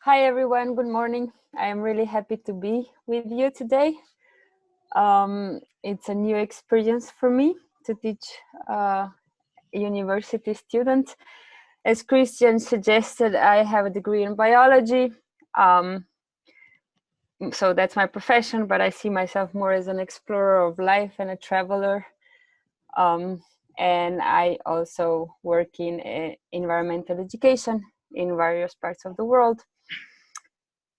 Hi everyone, good morning. I am really happy to be with you today. It's a new experience for me to teach university students. As Christian suggested, I have a degree in biology. So that's my profession, but I see myself more as an explorer of life and a traveler. And I also work in environmental education in various parts of the world.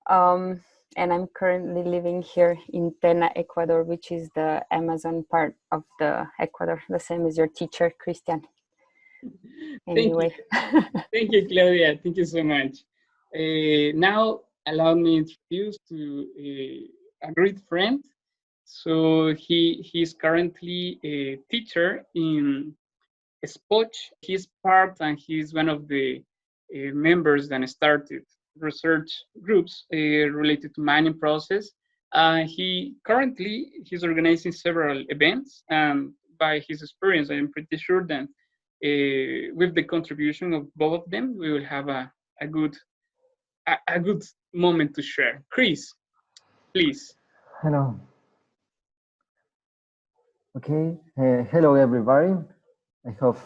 And I'm currently living here in Tena, Ecuador, which is the Amazon part of the Ecuador, the same as your teacher, Christian. Anyway. Thank you, Claudia. Thank you so much. Now, allow me to introduce to a great friend. So he's currently a teacher in Spoch. He's part and he's one of the members that started research groups related to mining process. He's organizing several events, and by his experience, I am pretty sure that with the contribution of both of them, we will have a good moment to share. Chris, please. Hello. Okay. Hello, everybody. I hope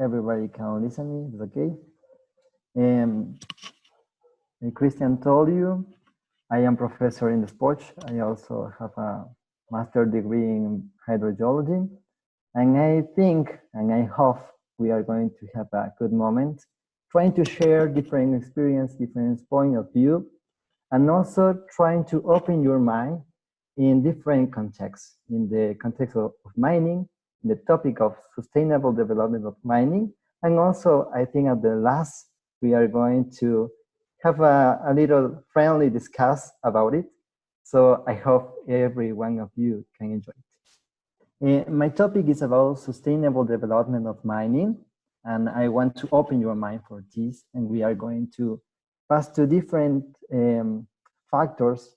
everybody can listen me. It's okay. Christian told you, I am professor in the sports. I also have a master's degree in hydrogeology. And I think, and I hope we are going to have a good moment trying to share different experience, different point of view, and also trying to open your mind in different contexts, in the context of mining, in the topic of sustainable development of mining, and also I think at the last, we are going to have a little friendly discuss about it. So I hope every one of you can enjoy it. My topic is about sustainable development of mining, and I want to open your mind for this, and we are going to pass to different factors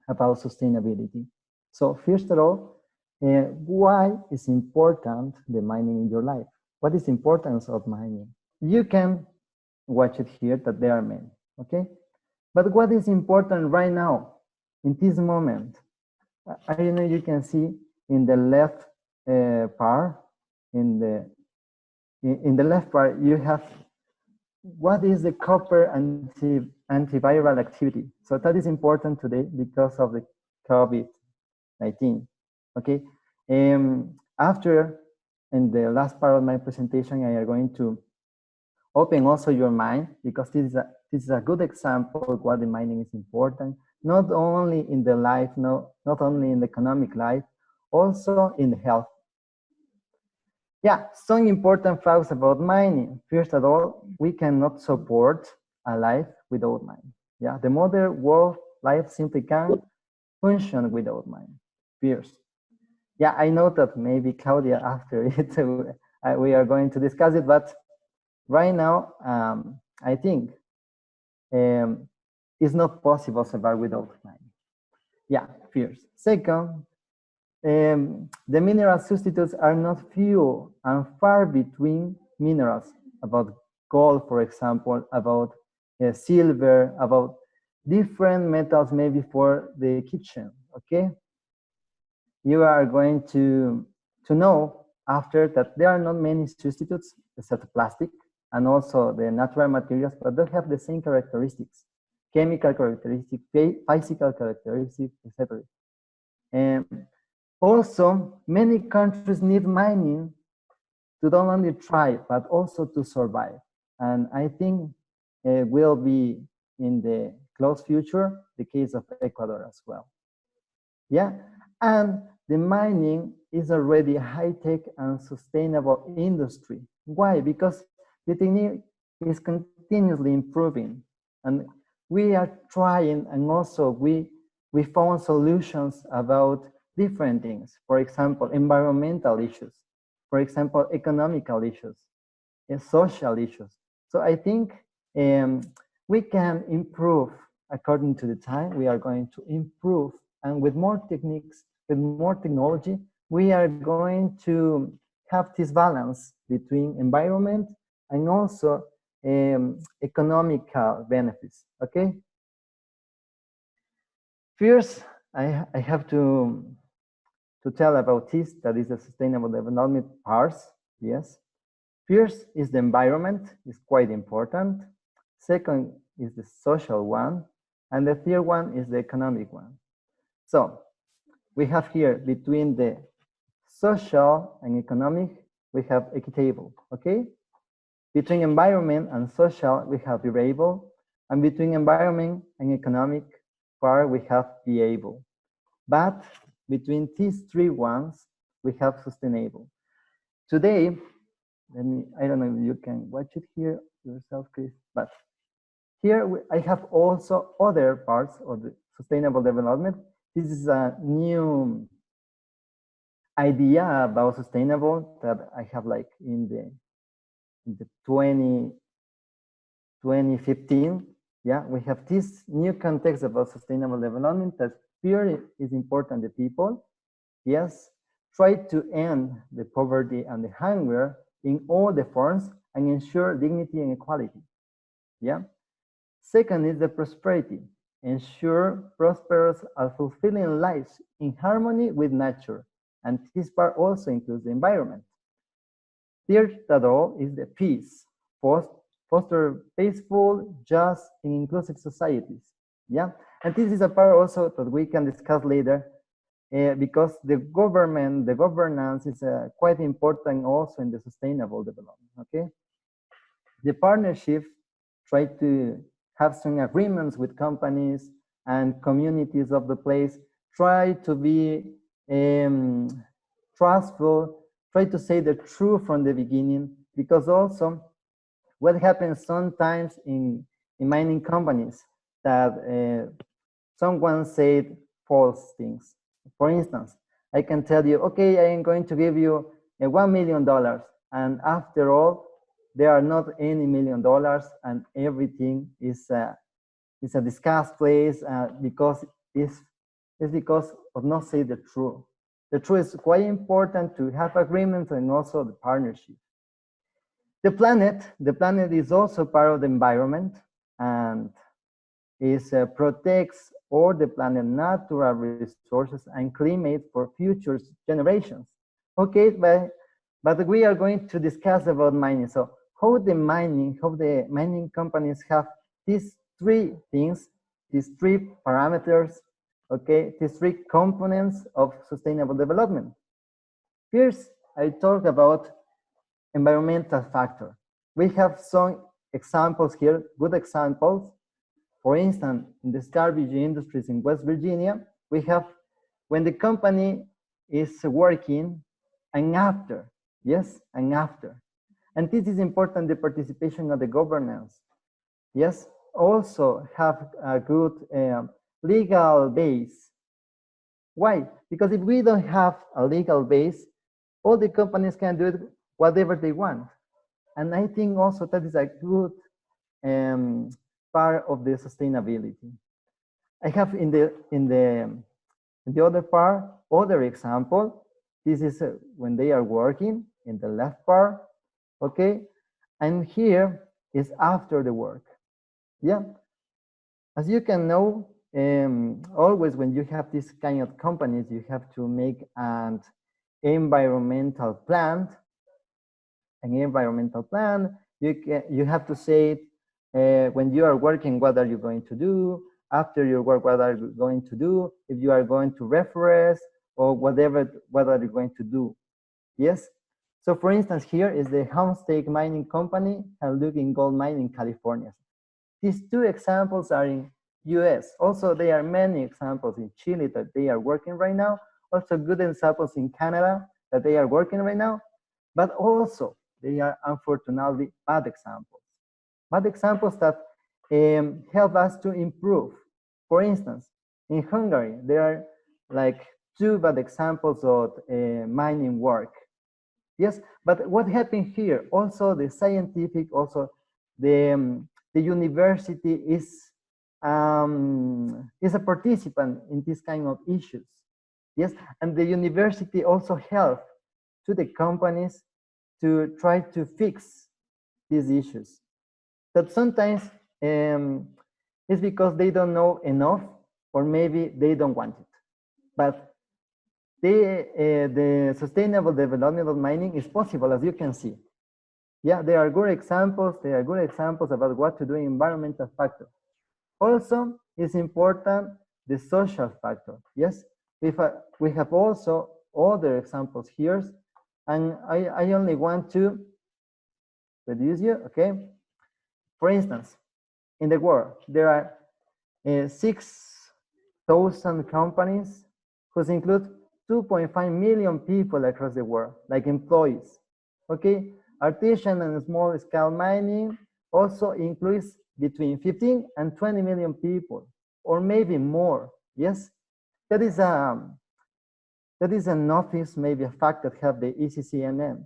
about sustainability. So first of all, why is important the mining in your life? What is the importance of mining? You can watch it here that there are many, okay? But what is important right now, in this moment? I don't know, you can see in the left part, in the left part, you have what is the copper antiviral activity. So that is important today because of the COVID-19, okay? After, in the last part of my presentation, I am going to open also your mind, because this is a good example of why the mining is important, not only in the life, not only in the economic life, also in the health. Yeah, some important facts about mining. First of all, we cannot support a life without mining. Yeah, the modern world life simply can't function without mining. First. Yeah, I know that maybe Claudia after it, we are going to discuss it, but right now, I think it's not possible to survive without mining. Yeah, first. Second, the mineral substitutes are not few and far between minerals, about gold, for example, about silver, about different metals maybe for the kitchen, okay? You are going to know after that there are not many substitutes except plastic and also the natural materials, but they have the same characteristics, chemical characteristics, physical characteristics, etc. And also, many countries need mining to not only thrive, but also to survive. And I think it will be in the close future, the case of Ecuador as well. Yeah, and the mining is already a high-tech and sustainable industry. Why? Because the technique is continuously improving, and we are trying, and also we found solutions about different things. For example, environmental issues. For example, economical issues, and social issues. So I think we can improve according to the time. We are going to improve, and with more techniques, with more technology, we are going to have this balance between environment and also economical benefits, okay? First, I have to tell about this, that is the sustainable development parts, yes. First is the environment, is quite important. Second is the social one. And the third one is the economic one. So we have here between the social and economic, we have equitable, okay? Between environment and social, we have variable. And between environment and economic part, we have viable. But between these three ones, we have sustainable. Today, I don't know if you can watch it here yourself, Chris, but here I have also other parts of the sustainable development. This is a new idea about sustainable that I have like in the 2015. Yeah, we have this new context about sustainable development that here is important the people. Yes, try to end the poverty and the hunger in all the forms and ensure dignity and equality. Yeah. Second is the prosperity. Ensure prosperous and fulfilling lives in harmony with nature. And this part also includes the environment. Third of all is the peace. Foster peaceful, just, and inclusive societies. Yeah. And this is a part also that we can discuss later because the governance is quite important also in the sustainable development, okay? The partnership try to have some agreements with companies and communities of the place, try to be trustful, try to say the truth from the beginning, because also what happens sometimes in mining companies that someone said false things. For instance, I can tell you, okay, I am going to give you $1 million. And after all, there are not any $1 million and everything is a discussed place because it's because of not say the truth. The truth is quite important to have agreements and also the partnership. The planet is also part of the environment and is protects all the planet natural resources and climate for future generations. Okay, but we are going to discuss about mining. So how the mining companies have these three things, these three parameters, okay, these three components of sustainable development. First, I talk about environmental factor. We have some examples here, good examples. For instance, in the garbage industries in West Virginia, we have when the company is working and after, yes, and after. And this is important, the participation of the governance. Yes, also have a good legal base. Why? Because if we don't have a legal base, all the companies can do it whatever they want. And I think also that is a good part of the sustainability. I have in the other part, other example. This is when they are working in the left part, okay? And here is after the work, yeah? As you can know, always when you have this kind of companies, you have to make an environmental plan. An environmental plan, you have to say when you are working, what are you going to do? After your work, what are you going to do? If you are going to reference or whatever, what are you going to do? Yes. So for instance, here is the Homestake Mining Company and Looking Gold Mine in California. These two examples are in US. Also, there are many examples in Chile that they are working right now. Also good examples in Canada that they are working right now. But also, they are unfortunately bad examples. Bad examples that help us to improve. For instance, in Hungary, there are like two bad examples of mining work. Yes, but what happened here? Also, the scientific, also the university is a participant in this kind of issues. Yes, and the university also help to the companies to try to fix these issues. that sometimes it's because they don't know enough, or maybe they don't want it. But the sustainable development of mining is possible, as you can see. Yeah, there are good examples. There are good examples about what to do in environmental factor. Also, it's important the social factor. Yes, we have also other examples here, and I only want to reduce you. Okay, for instance, in the world there are 6,000 companies, which include 2.5 million people across the world, like employees. Okay, artisan and small scale mining also includes between 15 and 20 million people, or maybe more. Yes, that is a notice, maybe a fact that have the ECCNM.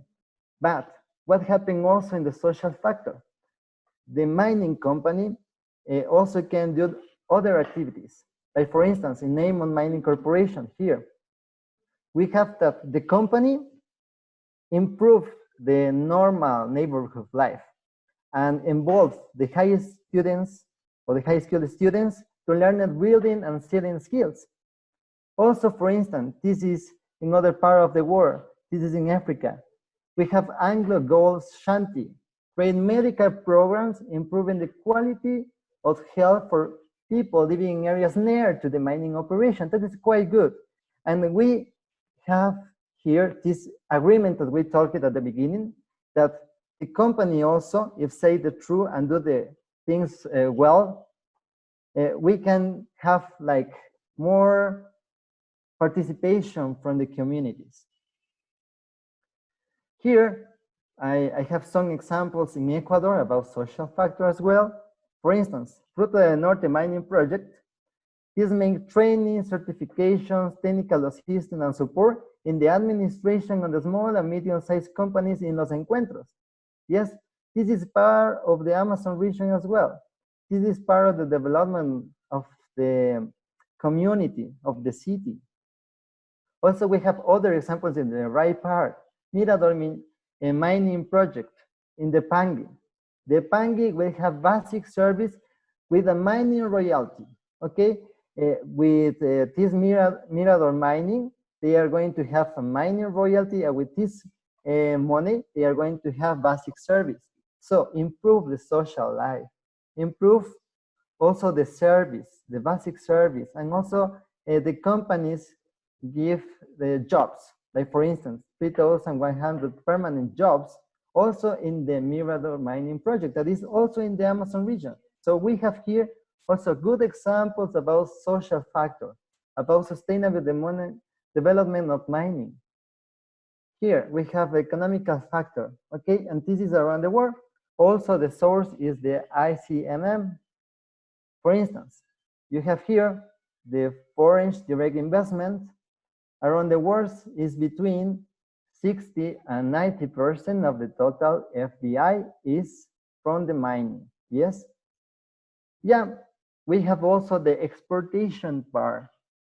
But what happened also in the social factor? The mining company also can do other activities. Like for instance, in name on mining corporation here, we have that the company improve the normal neighborhood life and involve the highest students or the high skilled students to learn building and selling skills. Also, for instance, this is in other part of the world. This is in Africa. We have Anglo Gold Shanti, create medical programs improving the quality of health for people living in areas near to the mining operation. That is quite good. And we have here this agreement that we talked at the beginning, that the company also, if say the truth and do the things well, we can have like more participation from the communities. Here, I have some examples in Ecuador about social factor as well. For instance, Fruta del Norte mining project is making training, certifications, technical assistance, and support in the administration of the small and medium-sized companies in Los Encuentros. Yes, this is part of the Amazon region as well. This is part of the development of the community, of the city. Also, we have other examples in the right part. Mirador a mining project in the Pangi. The Pangi will have basic service with a mining royalty. Okay, with this Mirador mining, they are going to have a mining royalty, and with this money, they are going to have basic service. So improve the social life, improve also the service, the basic service, and also the companies give the jobs. Like for instance, 3,100 permanent jobs also in the Mirador mining project that is also in the Amazon region. So we have here also good examples about social factor, about sustainable development of mining. Here we have economical factor, okay, and this is around the world. Also the source is the ICMM. For instance, you have here the foreign direct investment around the world is between 60 and 90% of the total FDI is from the mining. Yes? Yeah, we have also the exportation part.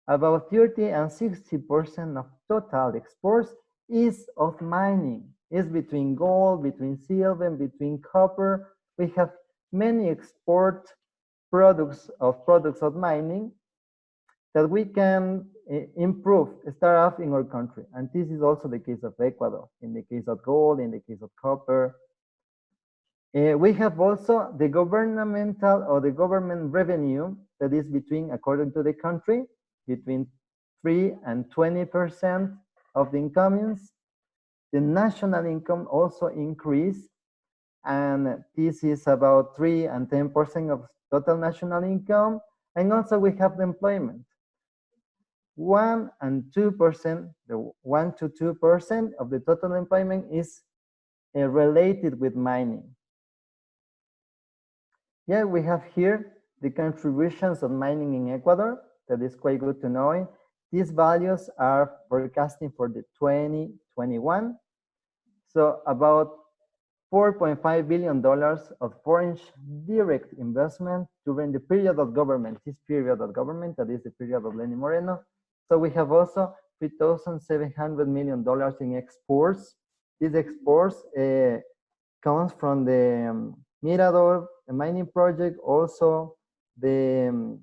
About 30 and 60% of total exports is of mining. It's between gold, between silver, and between copper. We have many export products of mining that we can improve, start off in our country. And this is also the case of Ecuador, in the case of gold, in the case of copper. We have also the governmental or the government revenue that is between, according to the country, between 3 and 20% of the incomes. The national income also increased, and this is about 3 and 10% of total national income. And also we have the employment. 1 and 2%, the 1 to 2% of the total employment is related with mining. Yeah, we have here the contributions of mining in Ecuador. That is quite good to know. These values are forecasting for the 2021. So about $4.5 billion of foreign direct investment during the period of government, this period of government, that is the period of Lenin Moreno. So we have also $3,700 million in exports. These exports comes from the Mirador mining project, also the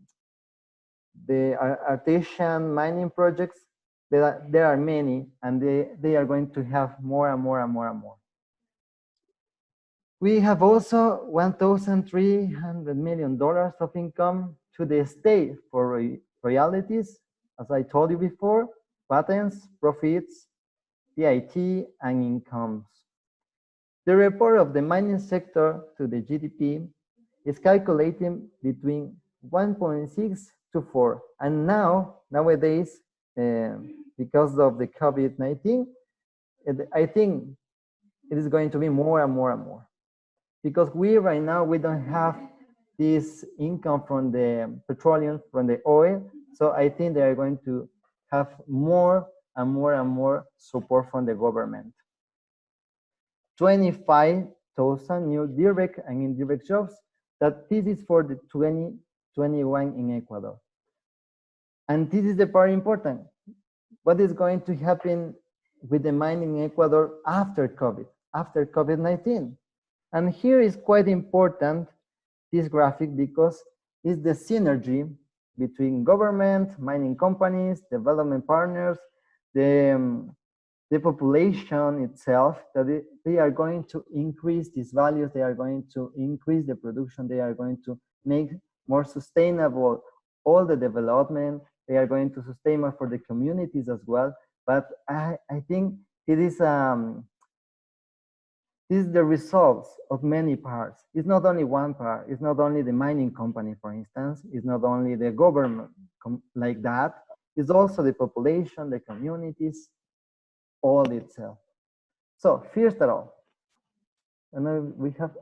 artisan mining projects. There are many, and they are going to have more and more and more and more. We have also $1,300 million of income to the state for royalties, as I told you before, patents, profits, PIT, and incomes. The report of the mining sector to the GDP is calculating between 1.6 to 4. And nowadays, because of the COVID-19, I think it is going to be more and more and more. Because right now, we don't have this income from the petroleum, from the oil. So I think they are going to have more and more and more support from the government. 25,000 new direct and indirect jobs. That this is for the 2021 in Ecuador. And this is the part important. What is going to happen with the mining in Ecuador after COVID-19? And here is quite important, this graphic, because it's the synergy between government, mining companies, development partners, the population itself, that they are going to increase these values, they are going to increase the production, they are going to make more sustainable all the development, they are going to sustain more for the communities as well. But I think it is this is the results of many parts. It's not only one part. It's not only the mining company, for instance. It's not only the government like that. It's also the population, the communities, all itself. So first of all, and we have,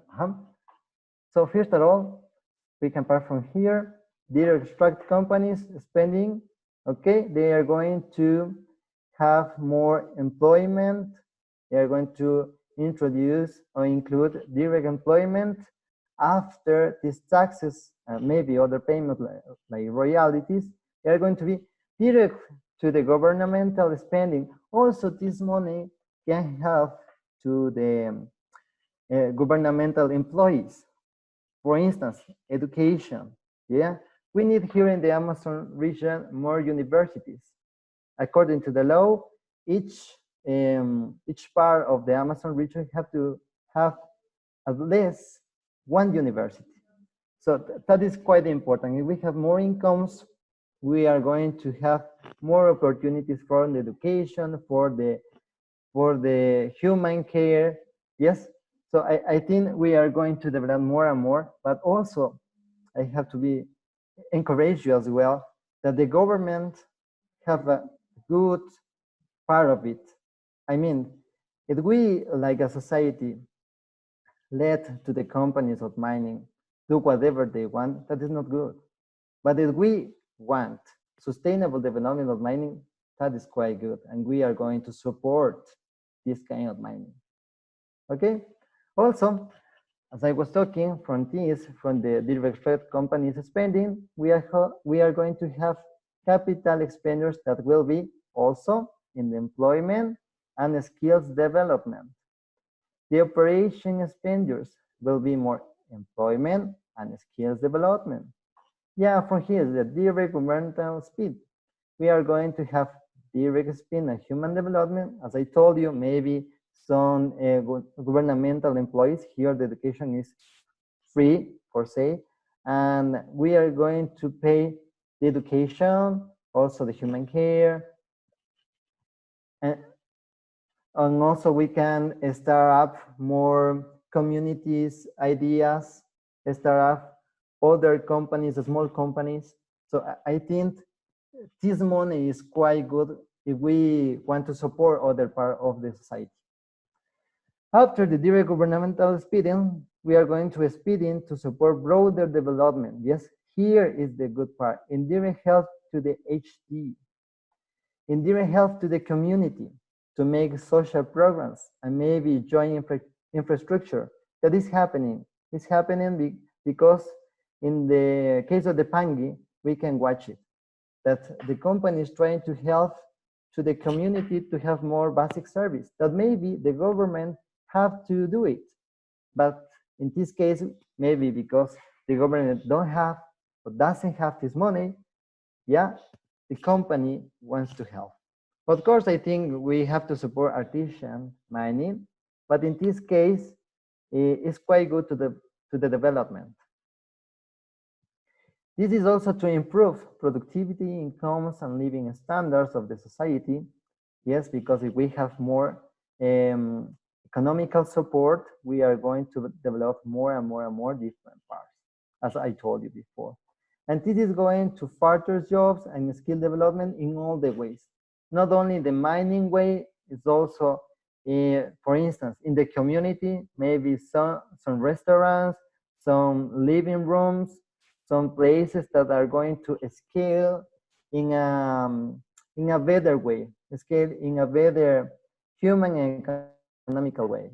so first of all, we can start from here. Direct extract companies spending, okay, they are going to have more employment. They are going to introduce or include direct employment after these taxes and maybe other payments like royalties. They are going to be direct to the governmental spending. Also, this money can help to the governmental employees. For instance, education. Yeah, we need here in the Amazon region more universities. According to the law, each part of the Amazon region have to have at least one university. So that is quite important. If we have more incomes, we are going to have more opportunities for the education, for the human care. Yes. So I think we are going to develop more and more, but also I have to encourage you as well that the government have a good part of it. I mean, if we, like a society, let to the companies of mining do whatever they want, that is not good. But if we want sustainable development of mining, that is quite good. And we are going to support this kind of mining. Okay? Also, as I was talking from the direct extract companies spending, we are going to have capital expenditures that will be also in the employment and skills development. The operation expenditures will be more employment and skills development. Yeah, from here, the direct governmental speed. We are going to have direct speed and human development. As I told you, maybe some governmental employees here, the education is free, per se, and we are going to pay the education, also the human care, and also we can start up more communities, ideas, start up other companies, small companies. So I think this money is quite good if we want to support other part of the society. After the direct governmental speeding, we are going to speeding to support broader development. Yes, here is the good part. Indirect help to the HD. Indirect help to the community to make social programs and maybe joint infrastructure. That is happening. It's happening because in the case of the Pangi, we can watch it. That the company is trying to help to the community to have more basic service. That maybe the government have to do it. But in this case, maybe because the government don't have or doesn't have this money, yeah, the company wants to help. Of course, I think we have to support artisan mining, but in this case, it's quite good to the development. This is also to improve productivity, incomes, and living standards of the society. Yes, because if we have more economical support, we are going to develop more and more and more different parts, as I told you before. And this is going to further jobs and skill development in all the ways. Not only the mining way, it's also, for instance, in the community, maybe some restaurants, some living rooms, some places that are going to scale in a better way, scale in a better human and economical way.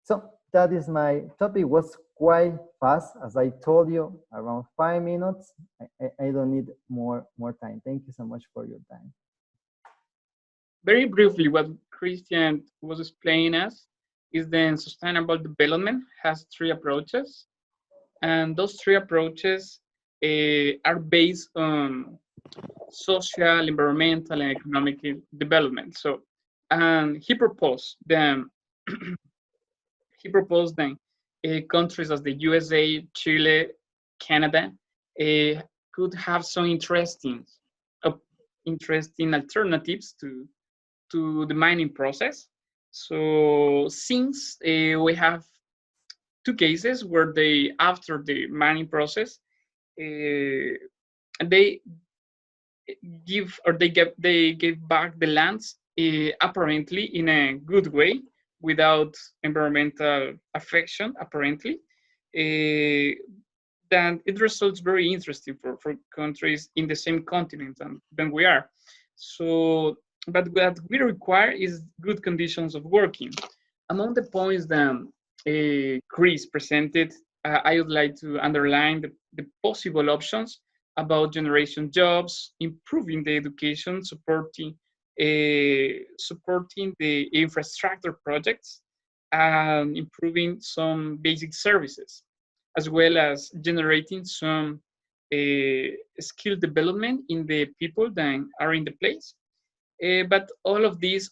So that is my topic. Was quite fast, as I told you, around 5 minutes. I don't need more time. Thank you so much for your time. Very briefly, what Christian was explaining us is that sustainable development has three approaches, and those three approaches are based on social, environmental, and economic development. So, and he proposed them. He proposed then countries as the USA, Chile, Canada could have some interesting alternatives to the mining process. So since we have two cases where they, after the mining process, they give or they gave back the lands apparently in a good way without environmental affection apparently. Then it results very interesting for countries in the same continent than we are. So, but what we require is good conditions of working. Among the points that Chris presented, I would like to underline the possible options about generation jobs, improving the education, supporting the infrastructure projects, and improving some basic services, as well as generating some skill development in the people that are in the place. But all of these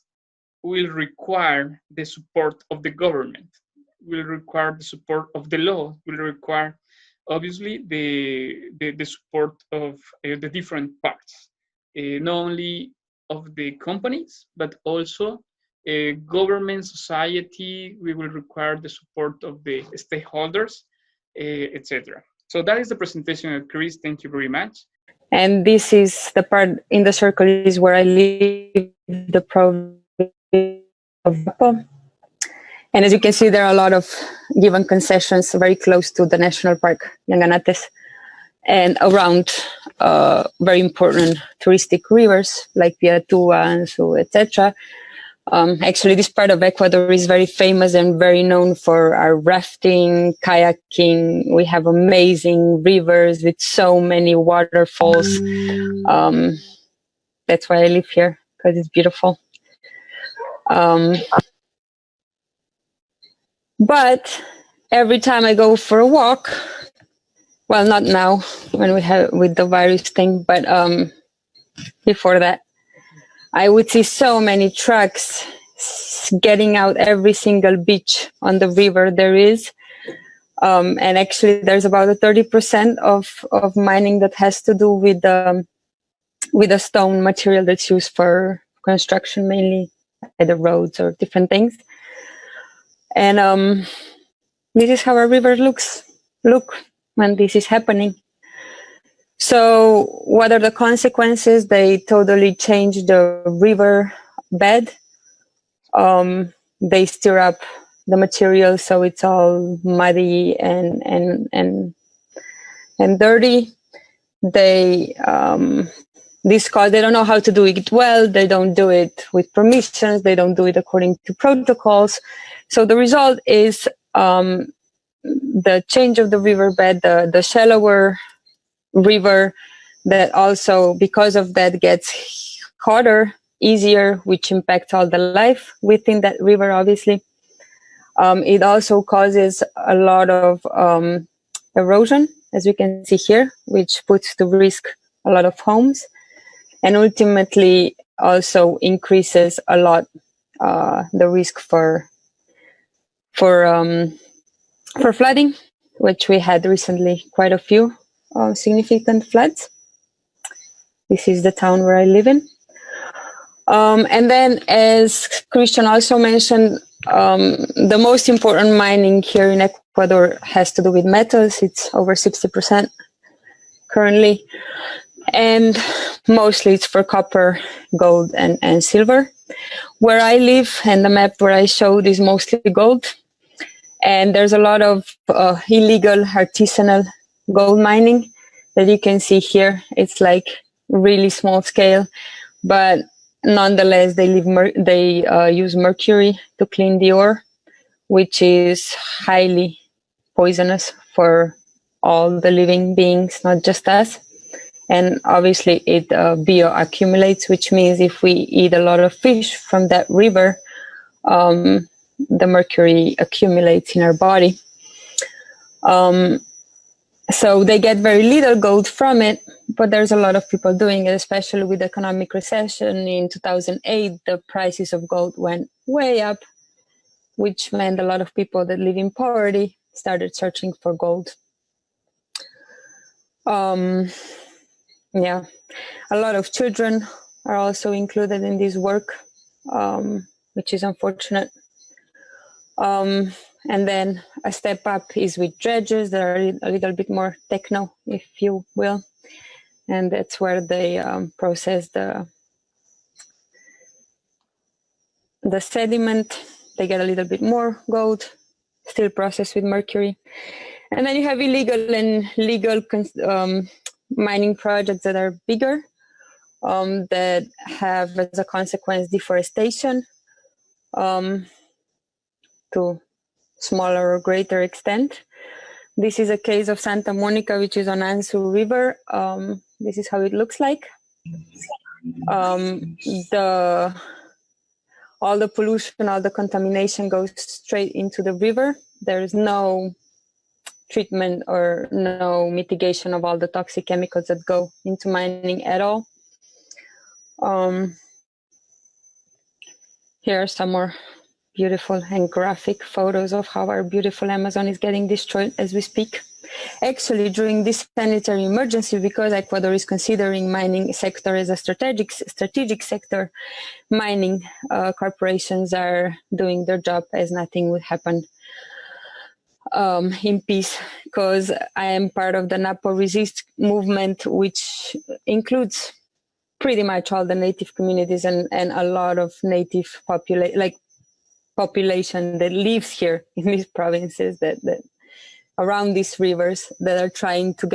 will require the support of the government, will require the support of the law, will require obviously the support of the different parts, not only of the companies, but also government, society. We will require the support of the stakeholders, etc. So that is the presentation of Chris. Thank you very much. And this is the part in the circle is where I live, the province of Vapo. And as you can see, there are a lot of given concessions very close to the national park, Yanganates, and around very important touristic rivers like Piatua and so, etc. Actually, this part of Ecuador is very famous and very known for our rafting, kayaking. We have amazing rivers with so many waterfalls. That's why I live here, because it's beautiful. But every time I go for a walk, well, not now when we have with the virus thing, but before that, I would see so many trucks getting out every single beach on the river there is. And actually there's about a 30% of mining that has to do with the stone material that's used for construction, mainly either roads or different things. And this is how our river look when this is happening. So what are the consequences? They totally change the river bed. They stir up the material so it's all muddy and dirty. They they don't know how to do it well. They don't do it with permissions. They don't do it according to protocols. So the result is the change of the riverbed, the shallower river that also, because of that, gets hotter, easier, which impacts all the life within that river, obviously. It also causes a lot of erosion, as you can see here, which puts to risk a lot of homes, and ultimately also increases a lot the risk for flooding, which we had recently quite a few significant floods. This is the town where I live in. And then, as Christian also mentioned, the most important mining here in Ecuador has to do with metals. It's over 60% currently. And mostly it's for copper, gold, and silver. Where I live, and the map where I showed, is mostly gold. And there's a lot of illegal artisanal gold mining that you can see here. It's like really small scale, but nonetheless, they use mercury to clean the ore, which is highly poisonous for all the living beings, not just us. And obviously it bioaccumulates, which means if we eat a lot of fish from that river, the mercury accumulates in our body. So they get very little gold from it, but there's a lot of people doing it, especially with the economic recession in 2008. The prices of gold went way up, which meant a lot of people that live in poverty started searching for gold. Yeah, a lot of children are also included in this work, which is unfortunate. And then a step up is with dredges that are a little bit more techno, if you will. And that's where they process the sediment. They get a little bit more gold, still processed with mercury. And then you have illegal and legal mining projects that are bigger, that have as a consequence deforestation to smaller or greater extent. This is a case of Santa Monica, which is on Anzu River. This is how it looks like. All the pollution, all the contamination goes straight into the river. There is no treatment or no mitigation of all the toxic chemicals that go into mining at all. Here are some more beautiful and graphic photos of how our beautiful Amazon is getting destroyed as we speak. Actually, during this sanitary emergency, because Ecuador is considering mining sector as a strategic sector, mining corporations are doing their job as nothing would happen, in peace. Because I am part of the Napo Resist movement, which includes pretty much all the native communities and a lot of native population that lives here in these provinces that around these rivers, that are trying to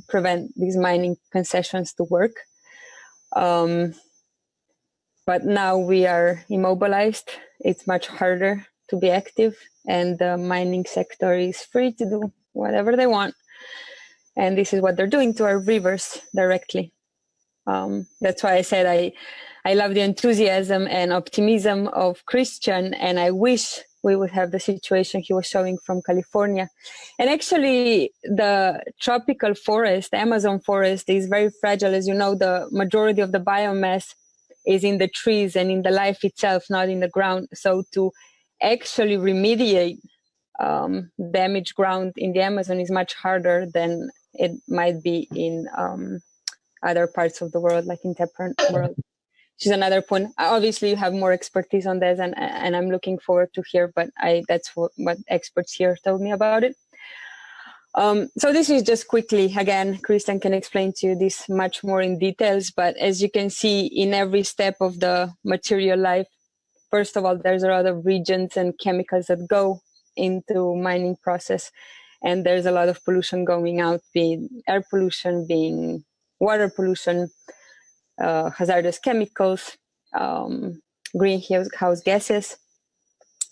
prevent these mining concessions to work. But now we are immobilized. It's much harder to be active, and the mining sector is free to do whatever they want. And this is what they're doing to our rivers directly. That's why I said I love the enthusiasm and optimism of Christian, and I wish we would have the situation he was showing from California. And actually, the tropical forest, Amazon forest, is very fragile. As you know, the majority of the biomass is in the trees and in the life itself, not in the ground. So to actually remediate damaged ground in the Amazon is much harder than it might be in other parts of the world, like in temperate world. Which is another point. Obviously, you have more expertise on this, and I'm looking forward to hear. But that's what experts here told me about it. So this is just quickly. Again, Christian can explain to you this much more in details. But as you can see, in every step of the material life, first of all, there's a lot of reagents and chemicals that go into mining process, and there's a lot of pollution going out, being air pollution, being water pollution, hazardous chemicals, greenhouse gases,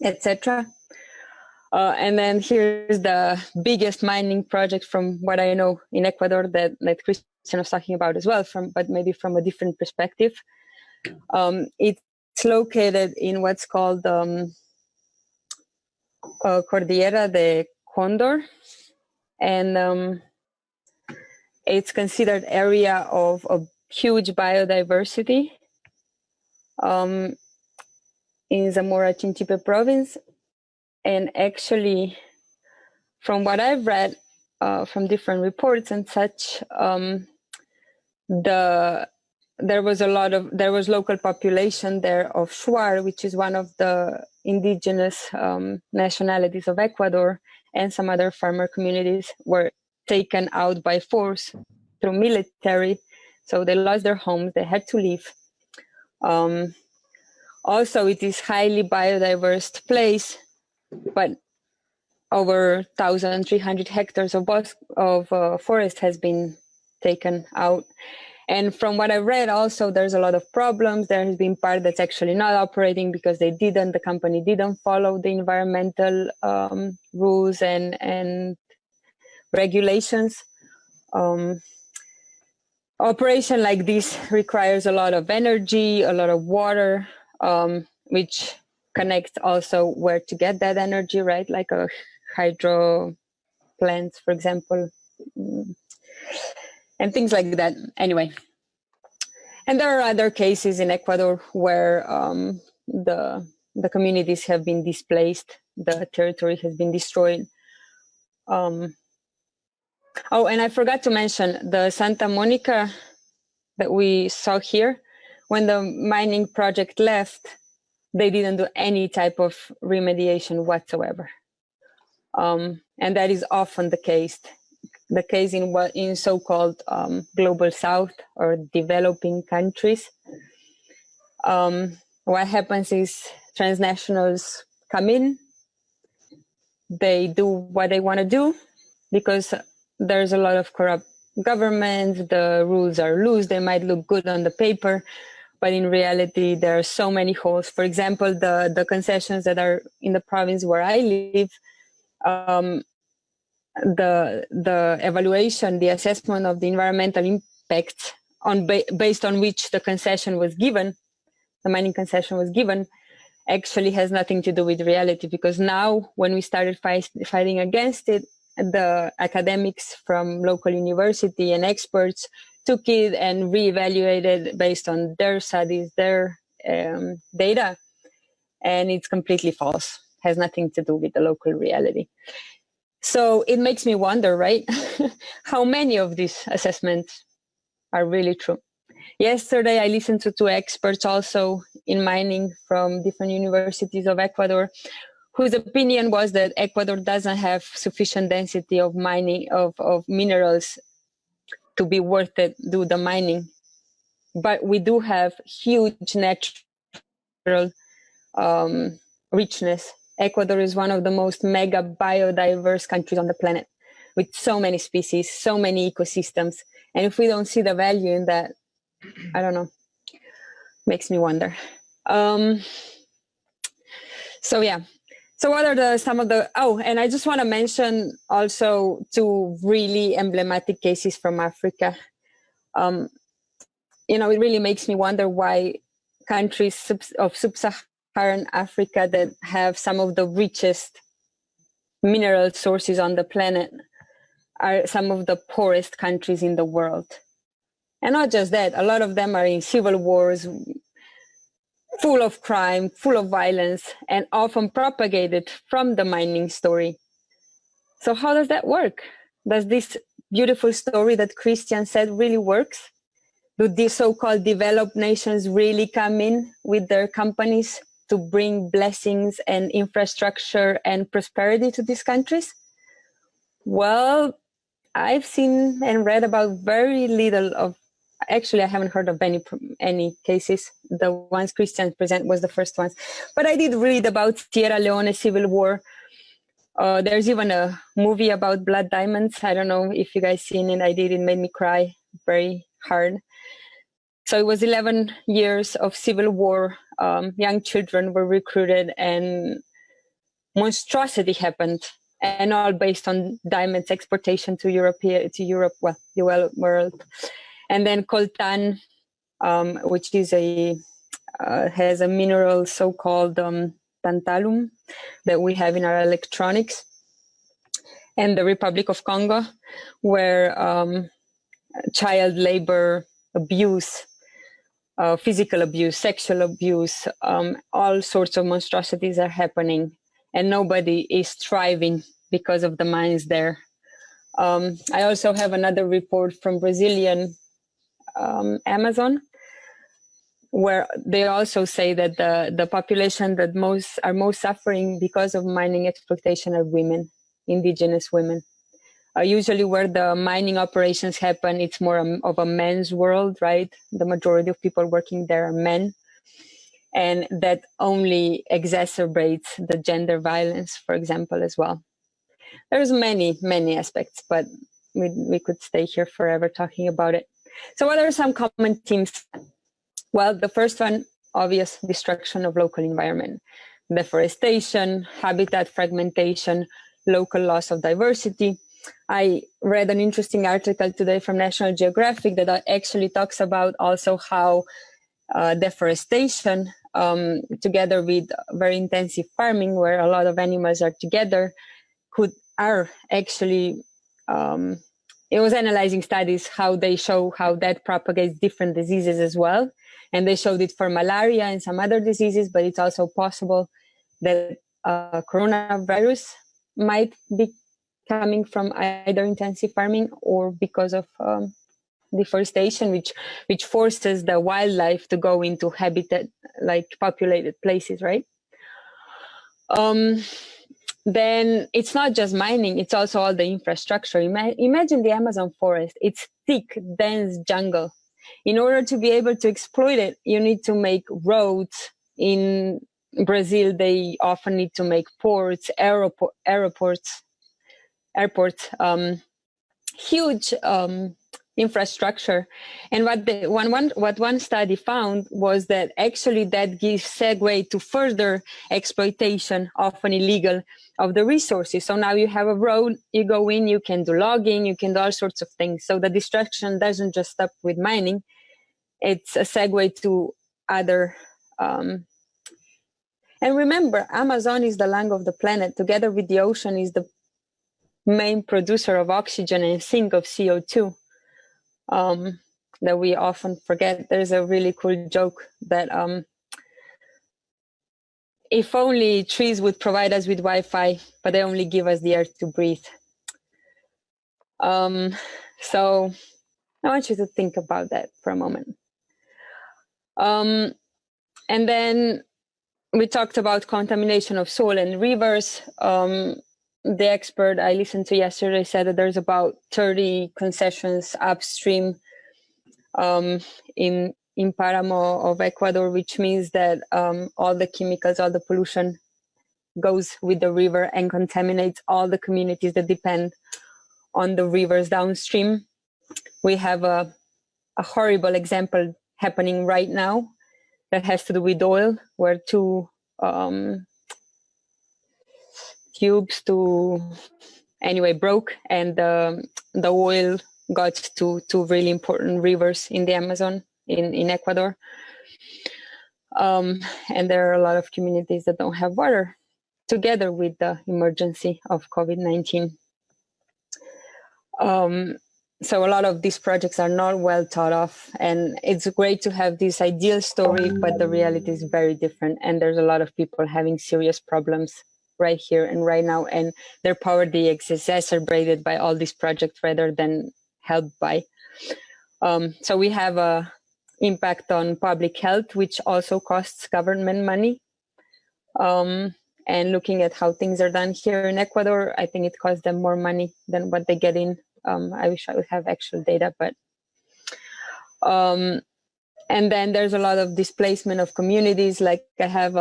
etc. And then here's the biggest mining project from what I know in Ecuador that Christian was talking about as well, but maybe from a different perspective. It's located in what's called Cordillera de Condor, and it's considered area of huge biodiversity in Zamora Chinchipe province. And actually, from what I've read from different reports and such, there was local population there of Shuar, which is one of the indigenous nationalities of Ecuador, and some other farmer communities were taken out by force through military. So they lost their homes, they had to leave. Also, it is highly biodiverse place, but over 1,300 hectares of forest has been taken out. And from what I've read, also, there's a lot of problems. There has been part that's actually not operating because the company didn't follow the environmental rules and regulations. Operation like this requires a lot of energy, a lot of water, which connects also where to get that energy, right? Like a hydro plants, for example, and things like that. Anyway. And there are other cases in Ecuador where the communities have been displaced, the territory has been destroyed. Oh, and I forgot to mention the Santa Monica that we saw here. When the mining project left, they didn't do any type of remediation whatsoever. And that is often the case in so-called global south or developing countries. What happens is transnationals come in, they do what they want to do because there's a lot of corrupt government, the rules are loose, they might look good on the paper, but in reality there are so many holes. For example, the concessions that are in the province where I live, the evaluation, the assessment of the environmental impact based on which the concession was given, the mining concession was given, actually has nothing to do with reality, because now when we started fighting against it, the academics from local university and experts took it and reevaluated based on their studies, their data, and it's completely false, has nothing to do with the local reality. So it makes me wonder, right, how many of these assessments are really true. Yesterday, I listened to two experts also in mining from different universities of Ecuador, whose opinion was that Ecuador doesn't have sufficient density of mining of minerals to be worth it, do the mining. But we do have huge natural richness. Ecuador is one of the most mega biodiverse countries on the planet, with so many species, so many ecosystems. And if we don't see the value in that, I don't know, makes me wonder. So yeah. So what are some of the, and I just want to mention also two really emblematic cases from Africa. It really makes me wonder why countries of sub-Saharan Africa that have some of the richest mineral sources on the planet are some of the poorest countries in the world. And not just that, a lot of them are in civil wars, full of crime, full of violence, and often propagated from the mining story. So how does that work? Does this beautiful story that Christian said really works? Do these so-called developed nations really come in with their companies to bring blessings and infrastructure and prosperity to these countries? Well, I've seen and read about very little of. Actually, I haven't heard of any cases. The ones Christians present was the first ones. But I did read about Sierra Leone civil war. There's even a movie about blood diamonds. I don't know if you guys seen it. I did. It made me cry very hard. So it was 11 years of civil war. Young children were recruited and monstrosity happened. And all based on diamonds exportation to Europe, well, the world. And then coltan, which is has a mineral so-called tantalum that we have in our electronics. and the Republic of Congo, where child labor, abuse, physical abuse, sexual abuse, all sorts of monstrosities are happening, and nobody is thriving because of the mines there. I also have another report from Brazilian Amazon, where they also say that the population that are most suffering because of mining exploitation are women, indigenous women. Usually where the mining operations happen, it's more of a men's world, right? The majority of people working there are men. And that only exacerbates the gender violence, for example, as well. There's many, many aspects, but we could stay here forever talking about it. So what are some common themes? Well, the first one, obvious destruction of local environment, deforestation, habitat fragmentation, local loss of diversity. I read an interesting article today from National Geographic that actually talks about also how deforestation, together with very intensive farming, where a lot of animals are together, are actually, it was analyzing studies how they show how that propagates different diseases as well. And they showed it for malaria and some other diseases, but it's also possible that coronavirus might be coming from either intensive farming or because of deforestation, which forces the wildlife to go into habitat, like populated places, right? Then it's not just mining, it's also all the infrastructure. Imagine the Amazon forest. It's thick, dense jungle. In order to be able to exploit it, you need to make roads. In Brazil, they often need to make ports, airports, huge infrastructure. And what one study found was that actually that gives segue to further exploitation, often illegal, of the resources. So now you have a road, you go in, you can do logging, you can do all sorts of things. So the destruction doesn't just stop with mining, it's a segue to other. And remember, Amazon is the lung of the planet. Together with the ocean is the main producer of oxygen and sink of CO2. That we often forget. There's a really cool joke that if only trees would provide us with Wi-Fi, but they only give us the air to breathe. So I want you to think about that for a moment. And then we talked about contamination of soil and rivers. The expert I listened to yesterday said that there's about 30 concessions upstream in Paramo of Ecuador, which means that all the chemicals, all the pollution goes with the river and contaminates all the communities that depend on the rivers downstream. We have a horrible example happening right now that has to do with oil, where two tubes broke, and the oil got to two really important rivers in the Amazon in Ecuador. And there are a lot of communities that don't have water, together with the emergency of COVID-19. So a lot of these projects are not well thought of, and it's great to have this ideal story, but the reality is very different. And there's a lot of people having serious problems right here and right now, and their poverty is exacerbated by all these projects rather than helped by. So we have a impact on public health, which also costs government money. And looking at how things are done here in Ecuador, I think it costs them more money than what they get in. I wish I would have actual data, but and then there's a lot of displacement of communities. Like I have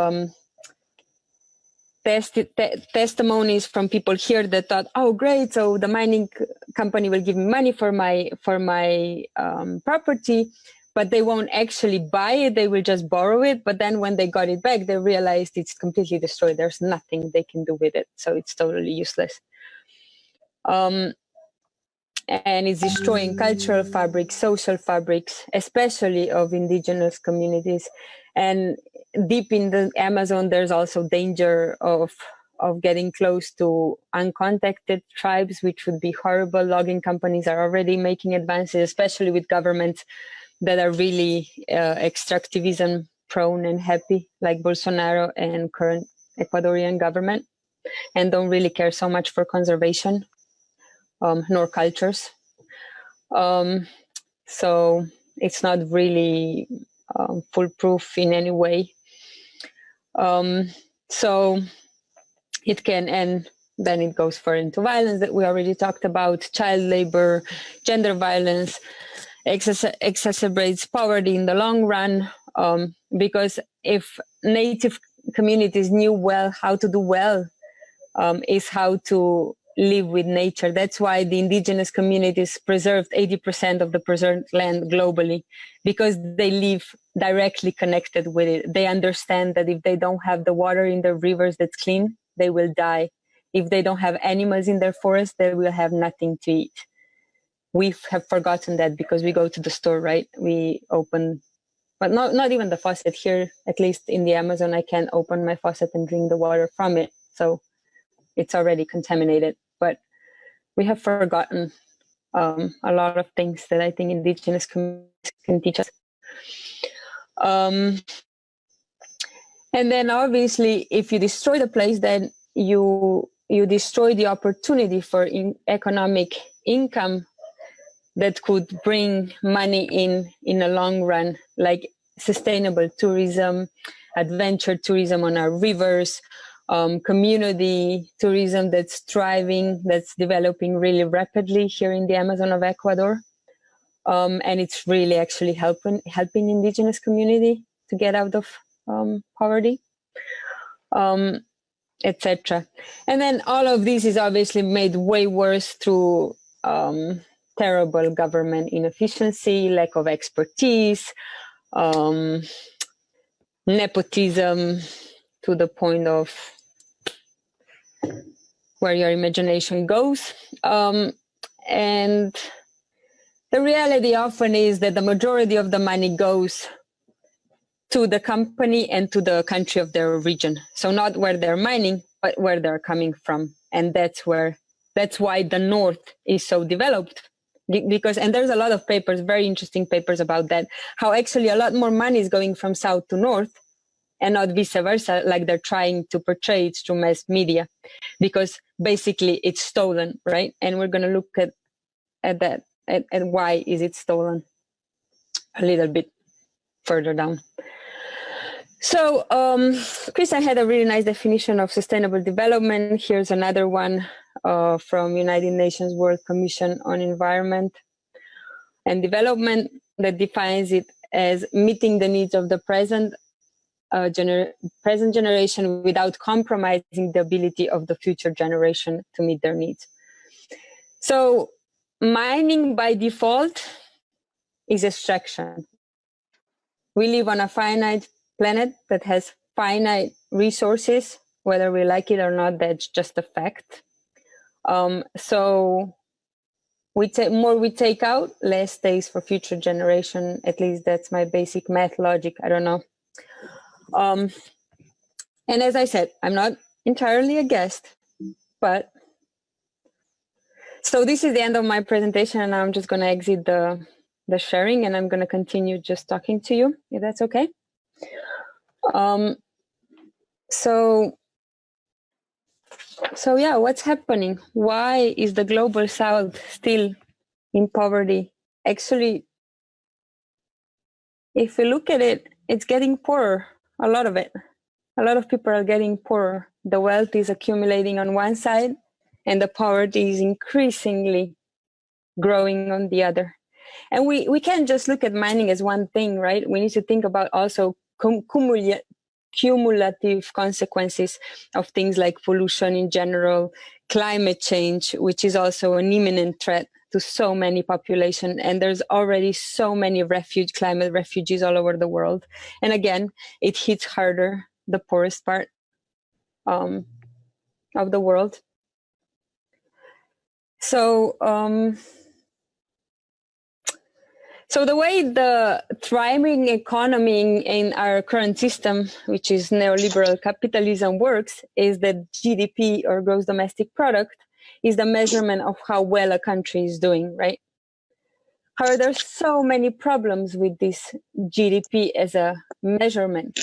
testimonies from people here that thought, oh great, so the mining company will give me money for my property, but they won't actually buy it, they will just borrow it. But then when they got it back, they realized it's completely destroyed. There's nothing they can do with it, so it's totally useless. And it's destroying cultural fabrics, social fabrics, especially of indigenous communities. And deep in the Amazon, there's also danger of of getting close to uncontacted tribes, which would be horrible. Logging companies are already making advances, especially with governments that are really extractivism prone and happy, like Bolsonaro and current Ecuadorian government, and don't really care so much for conservation nor cultures. So it's not really foolproof in any way. So it can, and then it goes further into violence that we already talked about, child labor, gender violence, exacerbates poverty in the long run, because if native communities knew well how to do well, is how to live with nature. That's why the indigenous communities preserved 80% of the preserved land globally, because they live directly connected with it. They understand that if they don't have the water in their rivers that's clean, they will die. If they don't have animals in their forest, they will have nothing to eat. We have forgotten that because we go to the store, right? We open, but not even the faucet here, at least in the Amazon, I can't open my faucet and drink the water from it. So it's already contaminated. But we have forgotten a lot of things that I think indigenous communities can teach us. And then obviously, if you destroy the place, then you destroy the opportunity for economic income that could bring money in a long run, like sustainable tourism, adventure tourism on our rivers, community tourism that's thriving, that's developing really rapidly here in the Amazon of Ecuador. And it's really actually helping indigenous community to get out of poverty, etc. And then all of this is obviously made way worse through terrible government inefficiency, lack of expertise, nepotism to the point of where your imagination goes. And the reality often is that the majority of the money goes to the company and to the country of their origin. So not where they're mining, but where they're coming from. And that's why the North is so developed. Because, and there's a lot of papers, very interesting papers about that, how actually a lot more money is going from South to North and not vice versa, like they're trying to portray it through mass media, because basically it's stolen, right? And we're going to look at that, and why is it stolen a little bit further down. So Chris, I had a really nice definition of sustainable development. Here's another one from United Nations World Commission on Environment and Development that defines it as meeting the needs of the present generation without compromising the ability of the future generation to meet their needs. So mining by default is extraction. We live on a finite planet that has finite resources, whether we like it or not, that's just a fact. So more we take out, less stays for future generation. At least that's my basic math logic. I don't know. And as I said, I'm not entirely a guest, but so this is the end of my presentation, and I'm just going to exit the sharing, and I'm going to continue just talking to you, if that's okay. So yeah, what's happening? Why is the global South still in poverty? Actually, if we look at it, it's getting poorer, a lot of it. A lot of people are getting poorer. The wealth is accumulating on one side, and the poverty is increasingly growing on the other. And we can't just look at mining as one thing, right? We need to think about also cumulative consequences of things like pollution in general, climate change, which is also an imminent threat to so many population. And there's already so many climate refugees all over the world. And again, it hits harder the poorest part of the world. So So the way the thriving economy in our current system, which is neoliberal capitalism, works is that GDP, or gross domestic product, is the measurement of how well a country is doing, right? However, there's so many problems with this GDP as a measurement.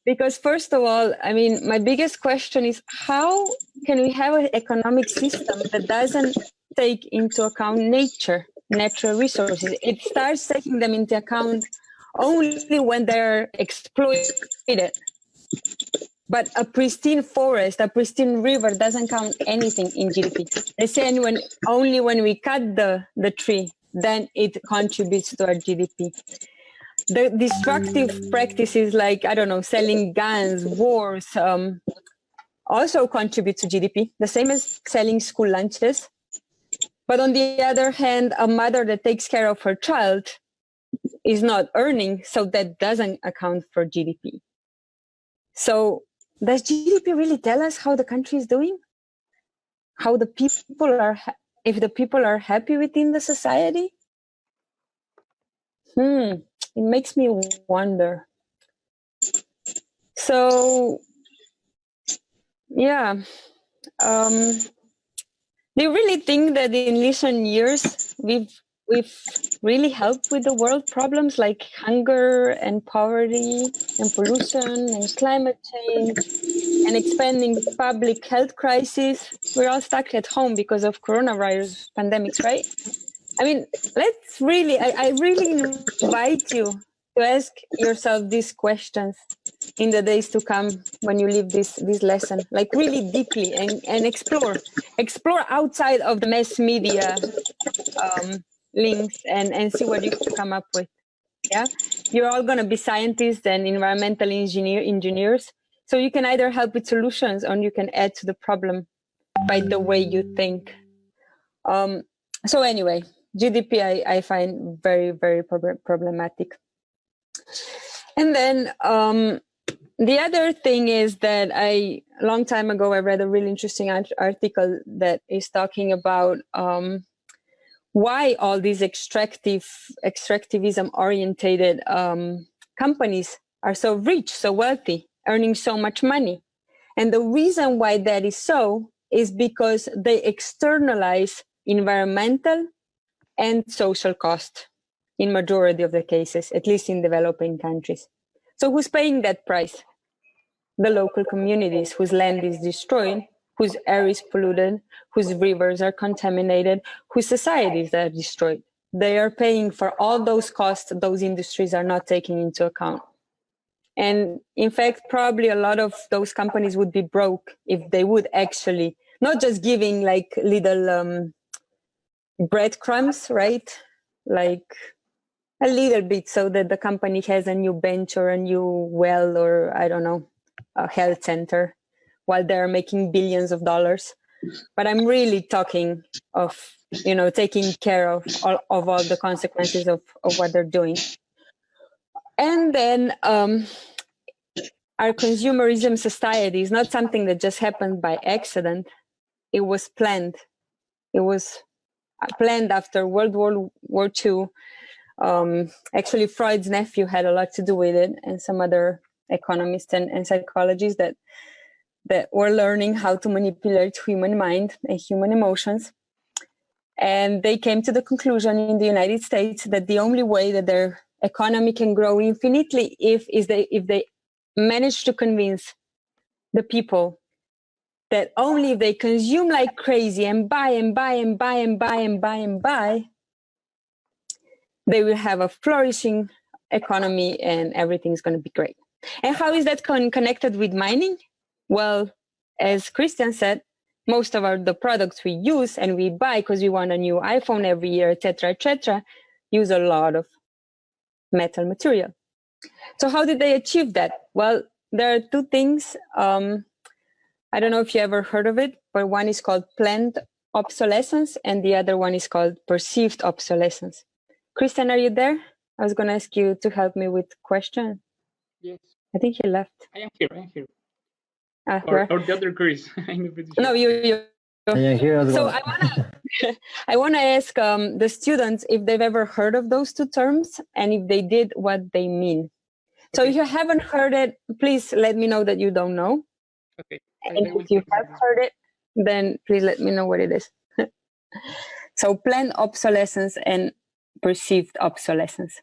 Because first of all, I mean, my biggest question is how can we have an economic system that doesn't take into account nature, natural resources? It starts taking them into account only when they're exploited. But a pristine forest, a pristine river doesn't count anything in GDP. They say only when we cut the tree, then it contributes to our GDP. The destructive practices like, I don't know, selling guns, wars, also contribute to GDP, the same as selling school lunches. But on the other hand, a mother that takes care of her child is not earning, so that doesn't account for GDP. So does GDP really tell us how the country is doing? How the people are, if the people are happy within the society? It makes me wonder. So, yeah. Do you really think that in recent years we've really helped with the world problems like hunger and poverty and pollution and climate change and expanding public health crisis? We're all stuck at home because of coronavirus pandemics, right? I mean, let's really, I really invite you to ask yourself these questions in the days to come when you leave this lesson, like really deeply, and explore outside of the mass media links and see what you come up with. Yeah, you're all going to be scientists and environmental engineers, so you can either help with solutions or you can add to the problem by the way you think. So anyway, GDP I find very, very problematic. And then the other thing is that a long time ago, I read a really interesting article that is talking about why all these extractivism-orientated companies are so rich, so wealthy, earning so much money. And the reason why that is so is because they externalize environmental and social cost in majority of the cases, at least in developing countries. So who's paying that price? The local communities whose land is destroyed, whose air is polluted, whose rivers are contaminated, whose societies are destroyed. They are paying for all those costs those industries are not taking into account. And in fact, probably a lot of those companies would be broke if they would actually, not just giving like little breadcrumbs, right? Like a little bit so that the company has a new bench or a new well or I don't know, a health center while they're making billions of dollars. But I'm really talking of, you know, taking care of all the consequences of what they're doing. And then our consumerism society is not something that just happened by accident. It was planned. It was planned after World War II. Actually, Freud's nephew had a lot to do with it, and some other economists and psychologists that were learning how to manipulate human mind and human emotions. And they came to the conclusion in the United States that the only way that their economy can grow infinitely if they manage to convince the people that only if they consume like crazy and buy and buy and buy and buy and buy and buy, they will have a flourishing economy and everything's going to be great. And how is that connected with mining? Well, as Christian said, most of the products we use and we buy because we want a new iPhone every year, etc., use a lot of metal material. So how did they achieve that? Well, there are two things. I don't know if you ever heard of it, but one is called planned obsolescence and the other one is called perceived obsolescence. Christian, are you there? I was going to ask you to help me with the question. Yes. I think he left. I am here. Ah, or the other Chris. I'm not pretty sure. No, you. I am here as So well. I want to I want to ask the students if they've ever heard of those two terms, and if they did, what they mean. So if you haven't heard it, please let me know that you don't know. Okay. And if you have heard it, then please let me know what it is. So planned obsolescence and perceived obsolescence.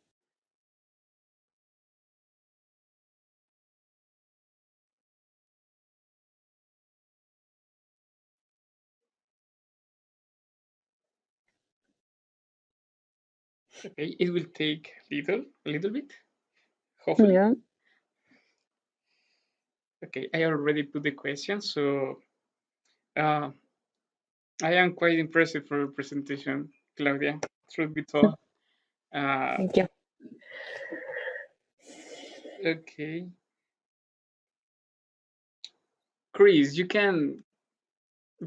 Okay, it will take a little bit, hopefully. Yeah. Okay, I already put the question, so I am quite impressed for your presentation, Claudia, truth be told. Thank you. Okay. Chris, you can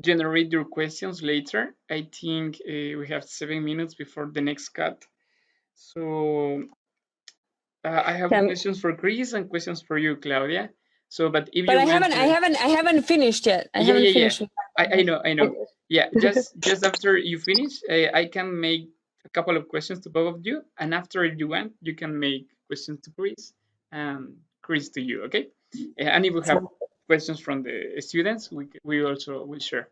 generate your questions later. I think we have 7 minutes before the next cut. So I have questions for Chris and questions for you, Claudia. So, but if you I haven't finished yet. I haven't finished. I know. Yeah, just after you finish, I can make a couple of questions to both of you, and after you want, you can make questions to Chris and Chris to you. Okay, and if we have questions from the students, we also will share.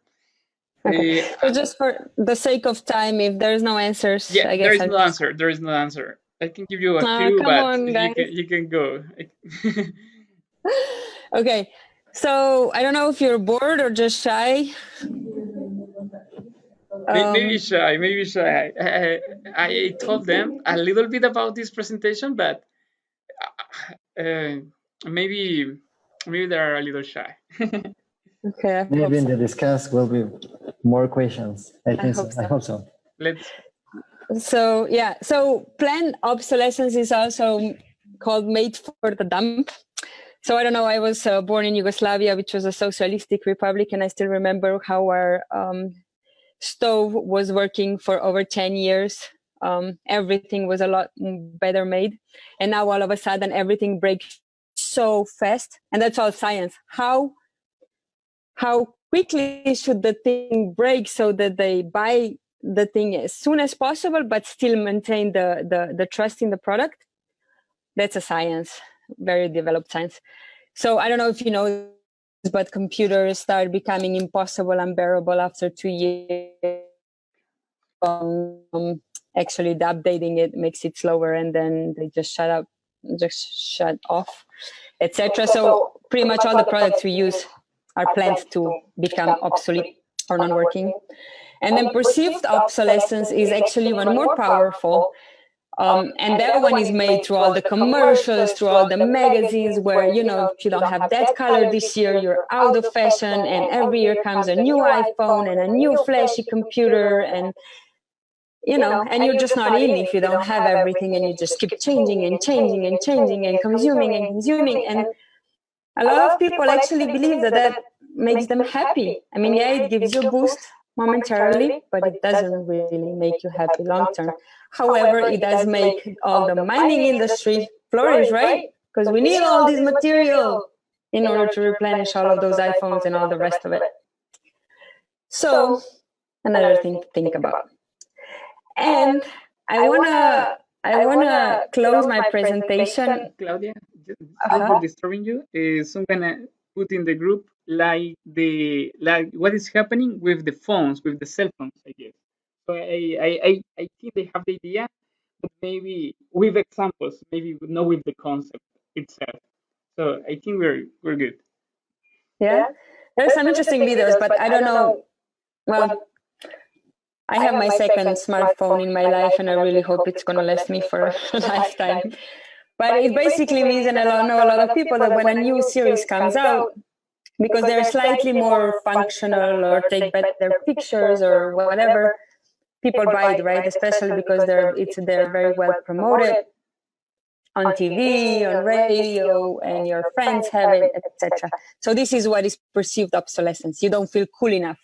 Okay. So just for the sake of time, if there's no answers, yeah, I guess there is no answer. There is no answer. I can give you a clue, come but on, guys. you can go. Okay, so I don't know if you're bored or just shy. Maybe shy. Maybe shy. I told them a little bit about this presentation, but maybe they are a little shy. Okay. Maybe in the discuss will be more questions. I think so. I hope so. Let's. So yeah, so planned obsolescence is also called made for the dump. So I don't know, I was born in Yugoslavia, which was a socialistic republic, and I still remember how our stove was working for over 10 years. Everything was a lot better made. And now all of a sudden, everything breaks so fast. And that's all science. How quickly should the thing break so that they buy the thing as soon as possible, but still maintain the trust in the product? That's a science, very developed science. So I don't know if you know, but computers start becoming impossible, unbearable after 2 years. Actually, the updating it makes it slower, and then they just shut off, etc. So pretty much all the products we use are planned to become obsolete or non-working. And then perceived obsolescence is actually even more powerful. And that one is made through all the commercials, through all the magazines where, you know, if you don't have that color this year, you're out of fashion. And every year comes a new iPhone and a new flashy computer. And, you know, and you're just not in if you don't have everything, and you just keep changing and changing and changing and consuming and consuming. And a lot of people actually believe that that makes them happy. I mean, yeah, it gives you a boost momentarily, but it doesn't really make you happy long term. However, it does make all the mining industry flourish, right? Because we need all this material in order to replenish all of those iPhones and all the rest of it. So, another thing to think about. And I wanna close my presentation. Claudia, just for disturbing you, so I'm gonna put in the group like what is happening with the phones, with the cell phones, I guess. So I think they have the idea, but maybe with examples, maybe not with the concept itself. So I think we're good. Yeah, there's some interesting videos, but I don't know. Well, I have my second smartphone in my life, and I really hope it's going to last me for a lifetime. But it basically means, and I know a lot of people, that when a new series comes out, because they're slightly more functional or take better pictures or whatever, people buy it, right? Especially because they're very well promoted on TV, on radio, and your friends have it, etc. So this is what is perceived obsolescence. You don't feel cool enough.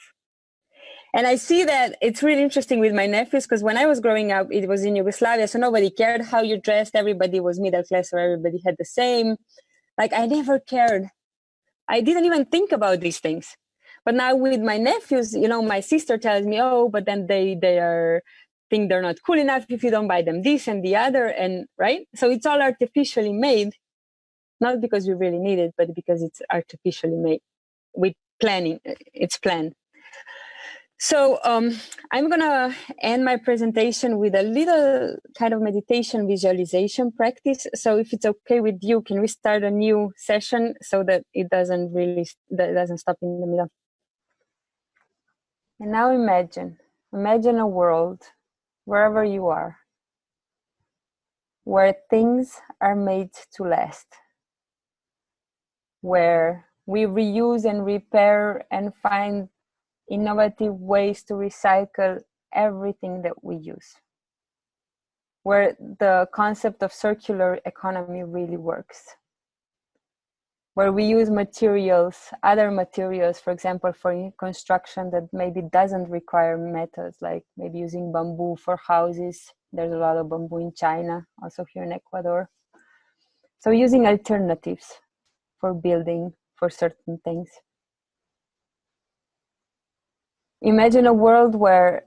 And I see that it's really interesting with my nephews, because when I was growing up, it was in Yugoslavia, so nobody cared how you dressed. Everybody was middle class, or everybody had the same. Like, I never cared. I didn't even think about these things. But now with my nephews, my sister tells me, oh, but then they think they're not cool enough if you don't buy them this and the other, and right. So it's all artificially made, not because we really need it, but because it's artificially made with planning. It's planned. So I'm gonna end my presentation with a little kind of meditation visualization practice. So if it's okay with you, can we start a new session so that it doesn't stop in the middle? And now imagine a world, wherever you are, where things are made to last, where we reuse and repair and find innovative ways to recycle everything that we use, where the concept of circular economy really works, where we use other materials, for example, for construction that maybe doesn't require metals, like maybe using bamboo for houses. There's a lot of bamboo in China, also here in Ecuador. So using alternatives for building for certain things. Imagine a world where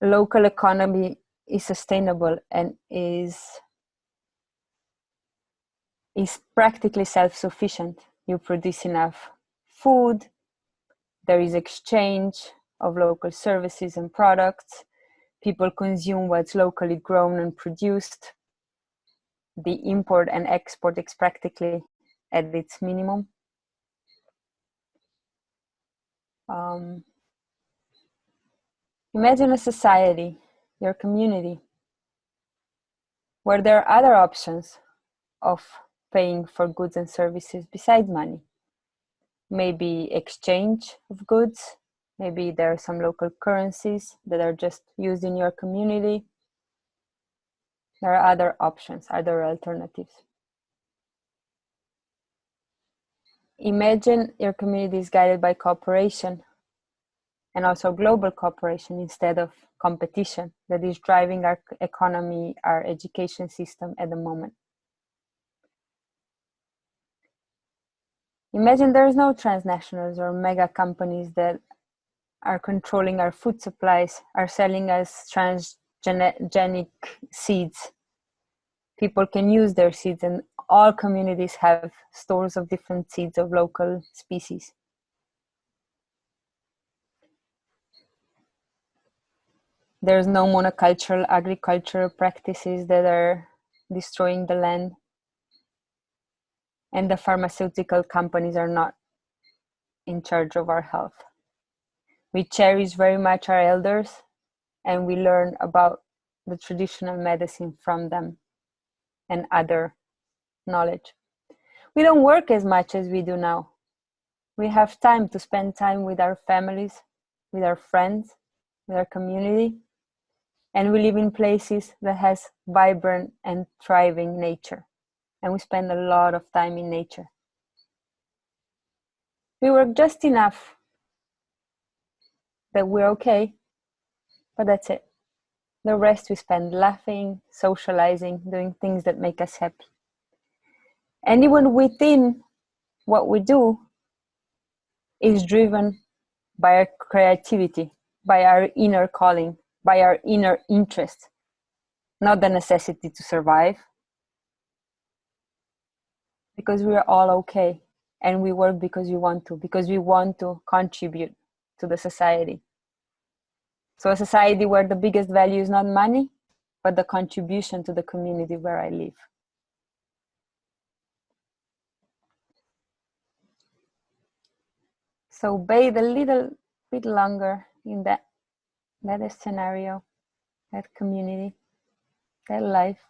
local economy is sustainable and is practically self-sufficient. You produce enough food, there is exchange of local services and products, people consume what's locally grown and produced, the import and export is practically at its minimum. Imagine a society, your community, where there are other options of paying for goods and services besides money. Maybe exchange of goods, maybe there are some local currencies that are just used in your community. There are other options, other alternatives. Imagine your community is guided by cooperation, and also global cooperation instead of competition that is driving our economy, our education system at the moment. Imagine there's no transnationals or mega companies that are controlling our food supplies, are selling us transgenic seeds. People can use their seeds, and all communities have stores of different seeds of local species. There's no monocultural agricultural practices that are destroying the land. And the pharmaceutical companies are not in charge of our health. We cherish very much our elders, and we learn about the traditional medicine from them and other knowledge. We don't work as much as we do now. We have time to spend time with our families, with our friends, with our community, and we live in places that has vibrant and thriving nature, and we spend a lot of time in nature. We work just enough that we're okay, but that's it. The rest we spend laughing, socializing, doing things that make us happy. And even within what we do is driven by our creativity, by our inner calling, by our inner interest, not the necessity to survive. Because we are all okay, and we work because we want to contribute to the society. So a society where the biggest value is not money, but the contribution to the community where I live. So bathe a little bit longer in that scenario, that community, that life.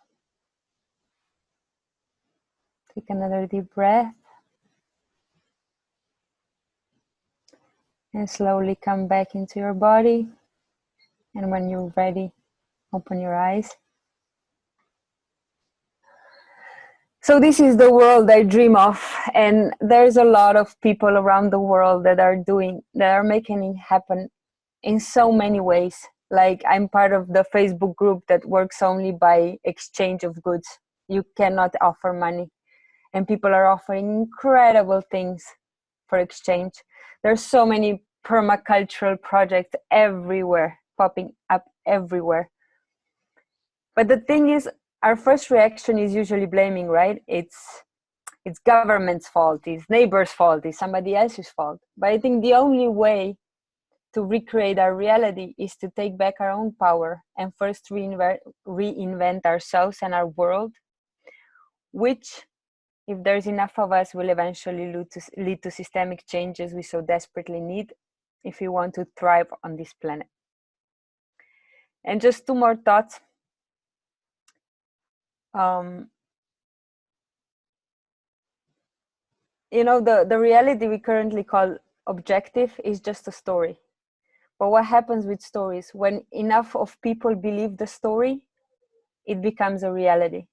Take another deep breath. And slowly come back into your body. And when you're ready, open your eyes. So this is the world I dream of, and there's a lot of people around the world that are making it happen in so many ways. Like, I'm part of the Facebook group that works only by exchange of goods. You cannot offer money, and people are offering incredible things for exchange. There's so many permacultural projects everywhere, popping up everywhere. But the thing is, our first reaction is usually blaming, right? It's government's fault, it's neighbor's fault, it's somebody else's fault. But I think the only way to recreate our reality is to take back our own power and first reinvent ourselves and our world, which, if there's enough of us, will eventually lead to systemic changes we so desperately need if we want to thrive on this planet. And just two more thoughts. You know, the reality we currently call objective is just a story. But what happens with stories? When enough of people believe the story, it becomes a reality.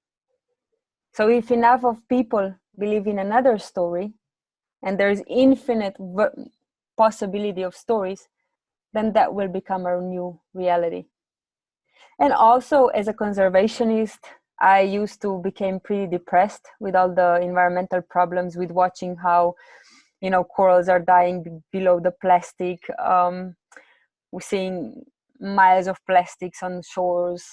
So if enough of people believe in another story, and there's infinite possibility of stories, then that will become our new reality. And also, as a conservationist, I used to become pretty depressed with all the environmental problems, with watching how, you know, corals are dying below the plastic. We're seeing miles of plastics on shores,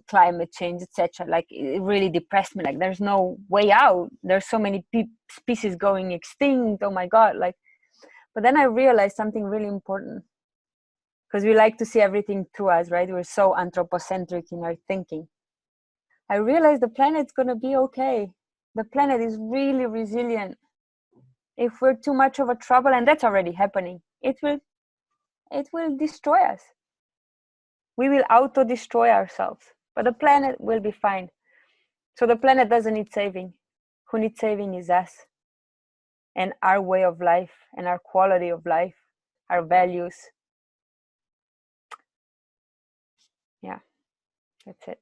climate change, etc. Like, it really depressed me. Like, there's no way out. There's so many species going extinct. Oh my God! Like, but then I realized something really important, because we like to see everything through us, right? We're so anthropocentric in our thinking. I realized the planet's gonna be okay. The planet is really resilient. If we're too much of a trouble, and that's already happening, it will destroy us. We will auto-destroy ourselves, but the planet will be fine. So the planet doesn't need saving. Who needs saving is us, and our way of life, and our quality of life, our values. Yeah, that's it.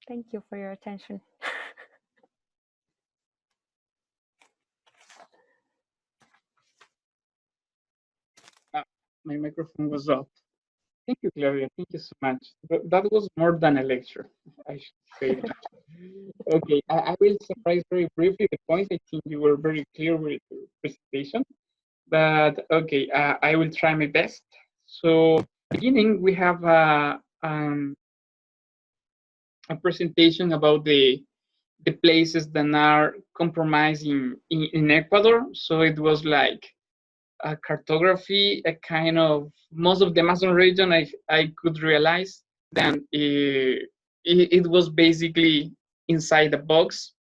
Thank you for your attention. My microphone was off. Thank you, Claudia. Thank you so much. That was more than a lecture, I should say. Okay, I will summarize very briefly the points. I think you were very clear with your presentation. But okay, I will try my best. So, beginning, we have a presentation about the places that are compromising in Ecuador. So it was like a cartography, a kind of most of the Amazon region. I could realize then it was basically inside the box.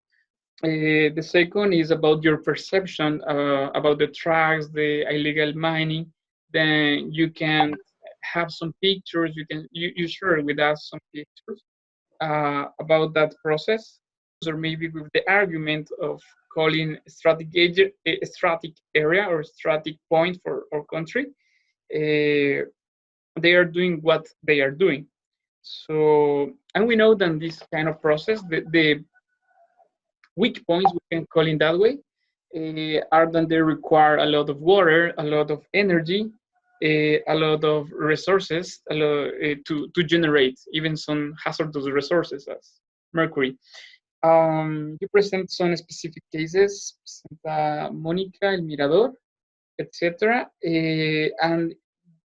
The second is about your perception about the trucks, the illegal mining. Then you can have some pictures. You share with us some pictures about that process, or maybe with the argument of calling a strategic area or strategic point for our country. They are doing what they are doing. So, and we know that this kind of process, the weak points, we can call in that way, are that they require a lot of water, a lot of energy, a lot of resources to generate even some hazardous resources as mercury. You present some specific cases, Santa Monica, El Mirador, etc. And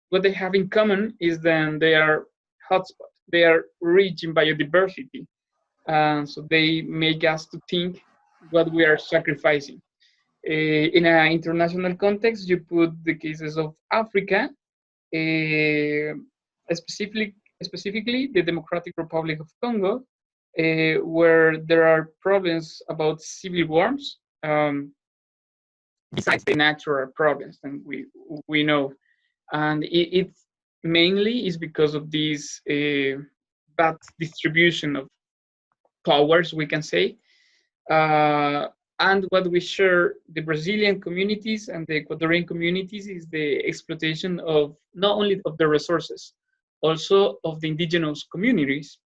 what they have in common is that they are hotspots. They are rich in biodiversity. So they make us to think what we are sacrificing. In an international context, you put the cases of Africa, specifically the Democratic Republic of Congo, where there are problems about civil wars, besides the natural problems, and we know, and it mainly is because of this bad distribution of powers, we can say. And what we share, the Brazilian communities and the Ecuadorian communities, is the exploitation of not only of the resources, also of the indigenous communities.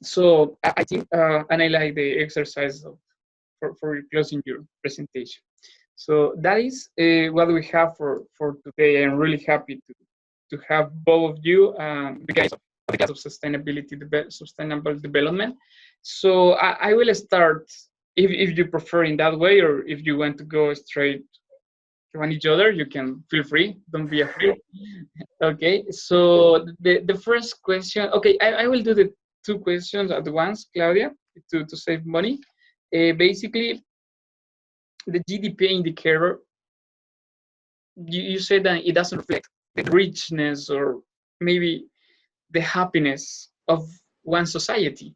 So I think, and I like the exercise for closing your presentation. So that is what we have for today. I'm really happy to have both of you, because of sustainable development. So I will start, if you prefer in that way, or if you want to go straight on each other, you can feel free. Don't be afraid. Okay, so the first question, okay, I will do the two questions at once, Claudia, to save money. Basically, the GDP indicator, you said that it doesn't reflect the richness or maybe the happiness of one society.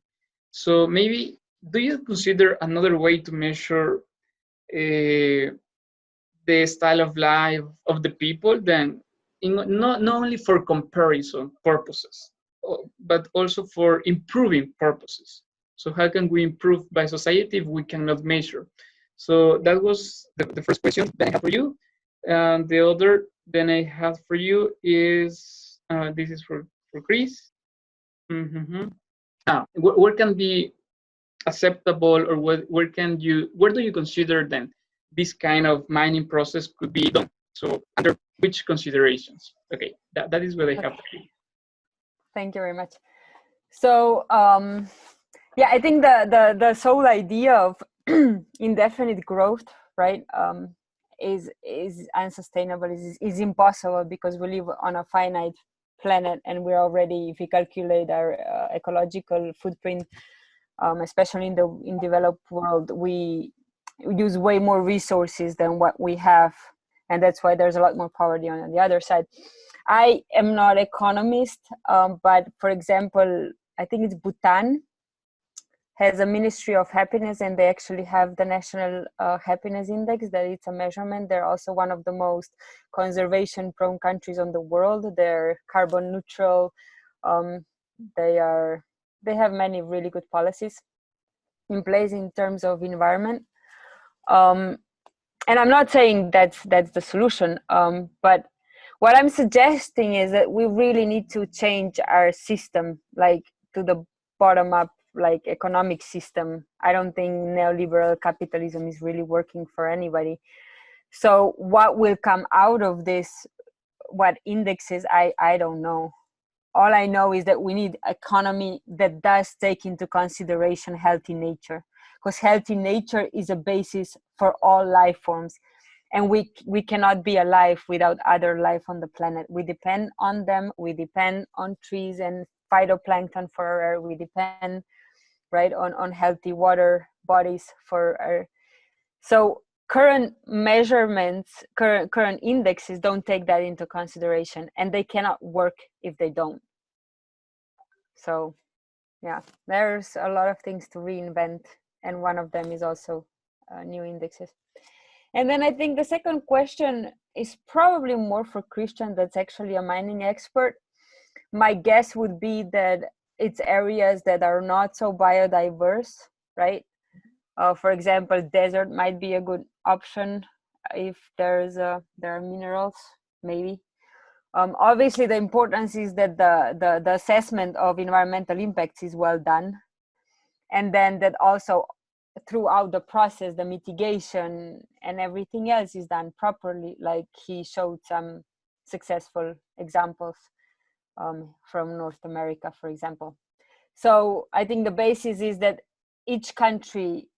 So maybe, do you consider another way to measure the style of life of the people then, not only for comparison purposes, but also for improving purposes? So how can we improve by society if we cannot measure? So that was the first question that I have for you. And the other then I have for you is, this is for Chris. Where can be acceptable, or where do you consider then this kind of mining process could be done? So under which considerations? Okay, that is what I have. Thank you very much. So yeah, I think the sole idea of indefinite growth, right, is unsustainable, is impossible, because we live on a finite planet, and we're already, if we calculate our ecological footprint, especially in developed world, we use way more resources than what we have, and that's why there's a lot more poverty on the other side. I am not economist, but for example, I think it's Bhutan has a Ministry of Happiness, and they actually have the National Happiness Index, that it's a measurement. They're also one of the most conservation prone countries on the world. They're carbon neutral. They have many really good policies in place in terms of environment. And I'm not saying that's the solution, but what I'm suggesting is that we really need to change our system, like to the bottom up, like economic system. I don't think neoliberal capitalism is really working for anybody. So what will come out of this, what indexes, I don't know. All I know is that we need economy that does take into consideration healthy nature, because healthy nature is a basis for all life forms. And we cannot be alive without other life on the planet. We depend on them. We depend on trees and phytoplankton for our air. We depend, right, on healthy water bodies for our. So current measurements, current indexes don't take that into consideration, and they cannot work if they don't. So yeah, there's a lot of things to reinvent, and one of them is also new indexes. And then I think the second question is probably more for Christian, that's actually a mining expert. My guess would be that it's areas that are not so biodiverse, right? For example, desert might be a good option if there are minerals, maybe. Obviously, the importance is that the assessment of environmental impacts is well done, and then that also throughout the process, the mitigation and everything else is done properly. Like he showed some successful examples from North America, for example. So I think the basis is that each country,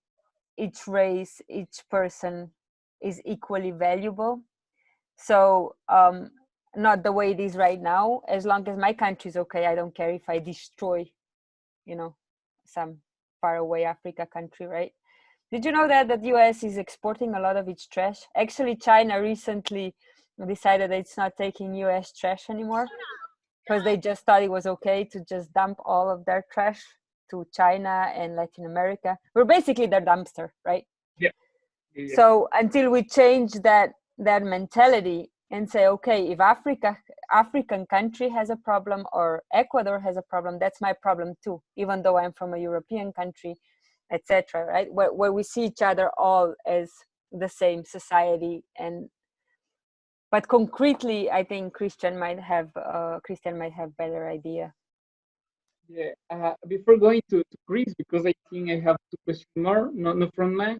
each race, each person is equally valuable. So not the way it is right now. As long as my country is okay, I don't care if I destroy, some faraway Africa country, right? Did you know that the US is exporting a lot of its trash? Actually, China recently decided that it's not taking US trash anymore, because they just thought it was okay to just dump all of their trash to China and Latin America. We're basically their dumpster, right? Yeah. So until we change that mentality and say, okay, if African country has a problem or Ecuador has a problem, that's my problem too, even though I'm from a European country, etc. Right? Where we see each other all as the same society. But concretely, I think Christian might have better idea. Yeah. Before going to Greece, because I think I have two questions more, not from my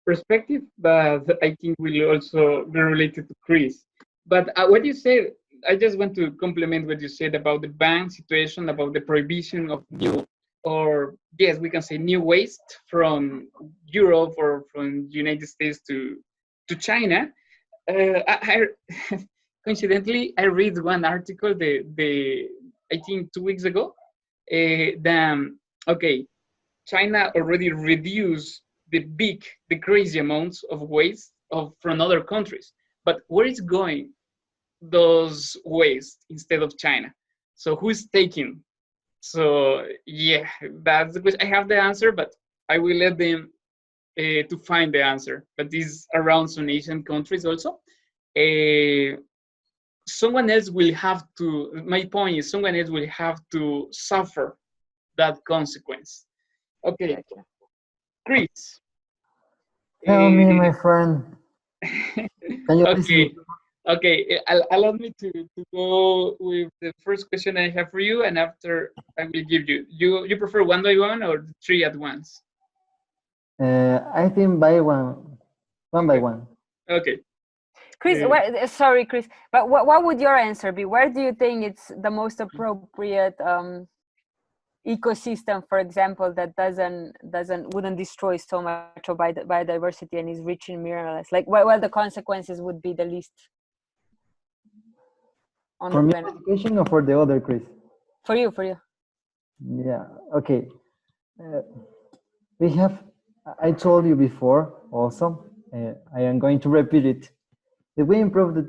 perspective, but I think will also be related to Greece. But what you said, I just want to complement what you said about the ban situation, about the prohibition of new, or yes, we can say new waste from Europe or from United States to China. Coincidentally, I read one article I think 2 weeks ago. Okay, China already reduced the crazy amounts of waste from other countries, but where is going those waste instead of China? So who is taking? So yeah, that's the question. I have the answer, but I will let them to find the answer. But this is around some Asian countries also. Someone else will have to. My point is, someone else will have to suffer that consequence. Okay, Chris. Tell me, my friend. Can you Okay, listen? okay. Allow me to go with the first question I have for you, and after I will give you. You prefer one by one or three at once? I think by one by Okay. one. Okay. Chris, sorry, Chris, but what would your answer be? Where do you think it's the most appropriate ecosystem, for example, that wouldn't destroy so much of biodiversity and is rich in minerals? Like, where the consequences would be the least on For the me, planet? education or for the other, Chris? For you. Yeah. Okay. Uh, we have. I told you before. Also, I am going to repeat it. If we improve the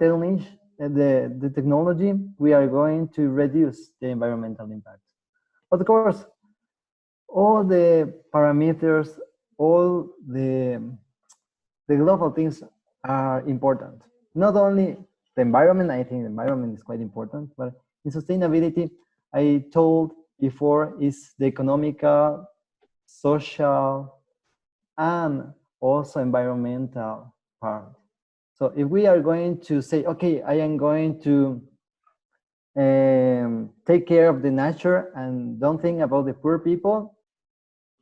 technology, we are going to reduce the environmental impact. Of course, all the parameters, all the global things are important. Not only the environment, I think the environment is quite important, but in sustainability, I told before, is the economical, social, and also environmental part. So if we are going to say, okay, I am going to take care of the nature and don't think about the poor people,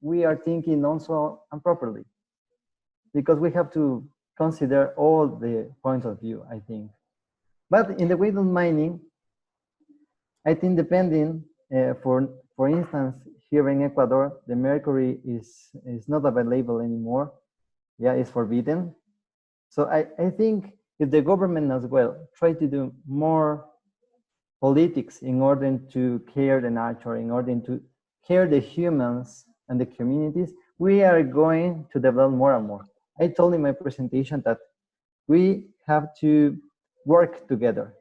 we are thinking also improperly, because we have to consider all the points of view, I think. But in the way of mining, I think depending, for instance, here in Ecuador, the mercury is not available anymore. Yeah, it's forbidden. So I think if the government as well try to do more politics in order to care the nature, in order to care the humans and the communities, we are going to develop more and more. I told in my presentation that we have to work together.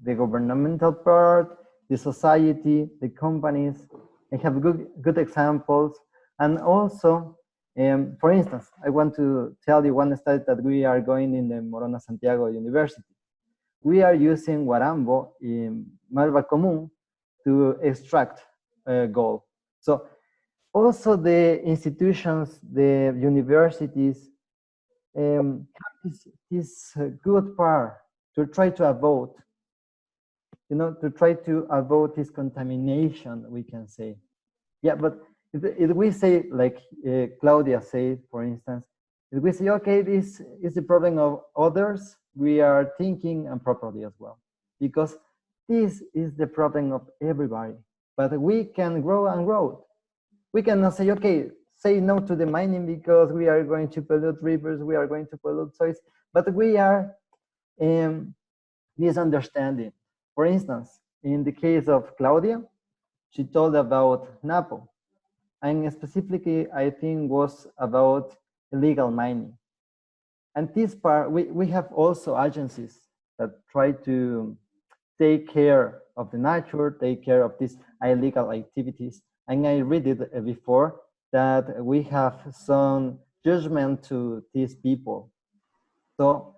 The governmental part, the society, the companies. I have good examples. And also, for instance, I want to tell you one study that we are going in the Morona Santiago University. We are using Guarambo in Malva Común to extract gold. So also the institutions, the universities, have this good part to try to avoid, this contamination, we can say. Yeah, but if we say, like Claudia said, for instance, if we say, okay, this is the problem of others, we are thinking improperly as well, because this is the problem of everybody. But we can grow and grow. We cannot say, okay, say no to the mining because we are going to pollute rivers, we are going to pollute soils, but we are misunderstanding. For instance, in the case of Claudia, she told about Napo, and specifically, I think, was about illegal mining. And this part, we have also agencies that try to take care of the nature, take care of these illegal activities. And I read it before that we have some judgment to these people. So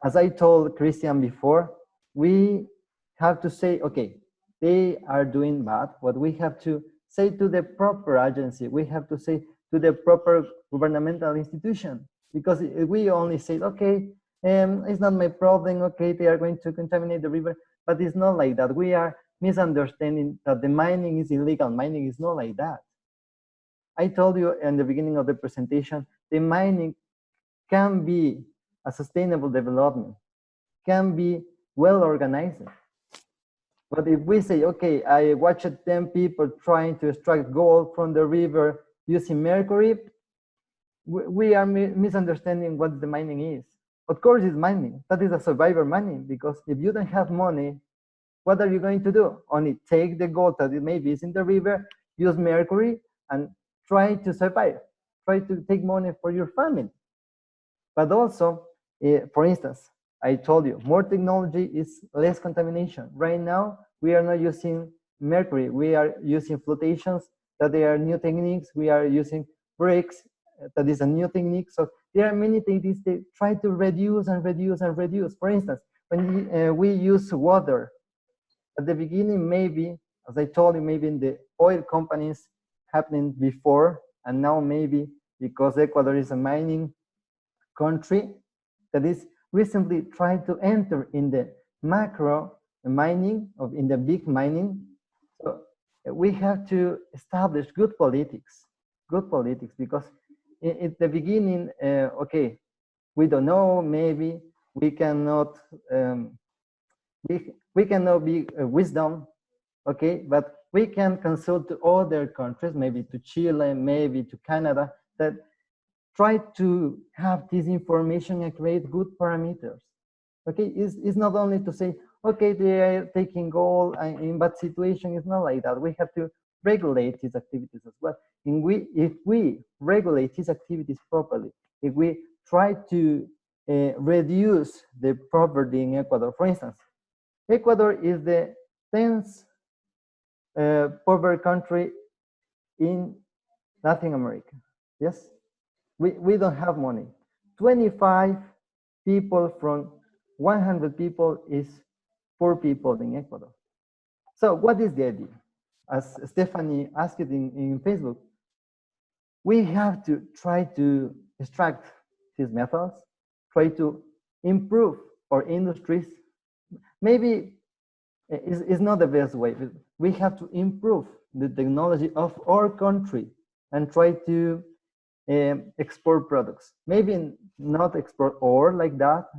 as I told Christian before, we have to say, okay, they are doing bad, but we have to say to the proper agency, we have to say to the proper governmental institution, because if we only say, okay, it's not my problem, okay, they are going to contaminate the river, but it's not like that. We are misunderstanding that the mining is illegal. Mining is not like that. I told you in the beginning of the presentation, the mining can be a sustainable development, can be well organized. But if we say, okay, I watched 10 people trying to extract gold from the river using mercury, we are misunderstanding what the mining is. Of course, it's mining. That is a survivor mining, because if you don't have money, what are you going to do? Only take the gold that maybe is in the river, use mercury, and try to survive. Try to take money for your family. But also, for instance, I told you, more technology is less contamination. Right now, we are not using mercury. We are using flotations, that they are new techniques. We are using brakes, that is a new technique. So there are many techniques that try to reduce and reduce and reduce. For instance, when we use water, at the beginning, maybe, as I told you, maybe in the oil companies happening before, and now maybe because Ecuador is a mining country that is recently trying to enter in the macro mining, of in the big mining. So we have to establish good politics, because in the beginning, okay, we don't know, maybe we cannot, we cannot be wisdom, okay, but we can consult to other countries, maybe to Chile, maybe to Canada, that try to have this information and create good parameters. Okay, it's not only to say, okay, they are taking gold in bad situation. It's not like that. We have to regulate these activities as well. And if we regulate these activities properly, if we try to reduce the poverty in Ecuador, for instance, Ecuador is the 10th poor country in Latin America. Yes, we don't have money. 25 people from 100 people is poor people in Ecuador. So what is the idea? As Stephanie asked it in Facebook, we have to try to extract these methods, try to improve our industries. Maybe it's not the best way, but we have to improve the technology of our country and try to export products. Maybe not export ore like that,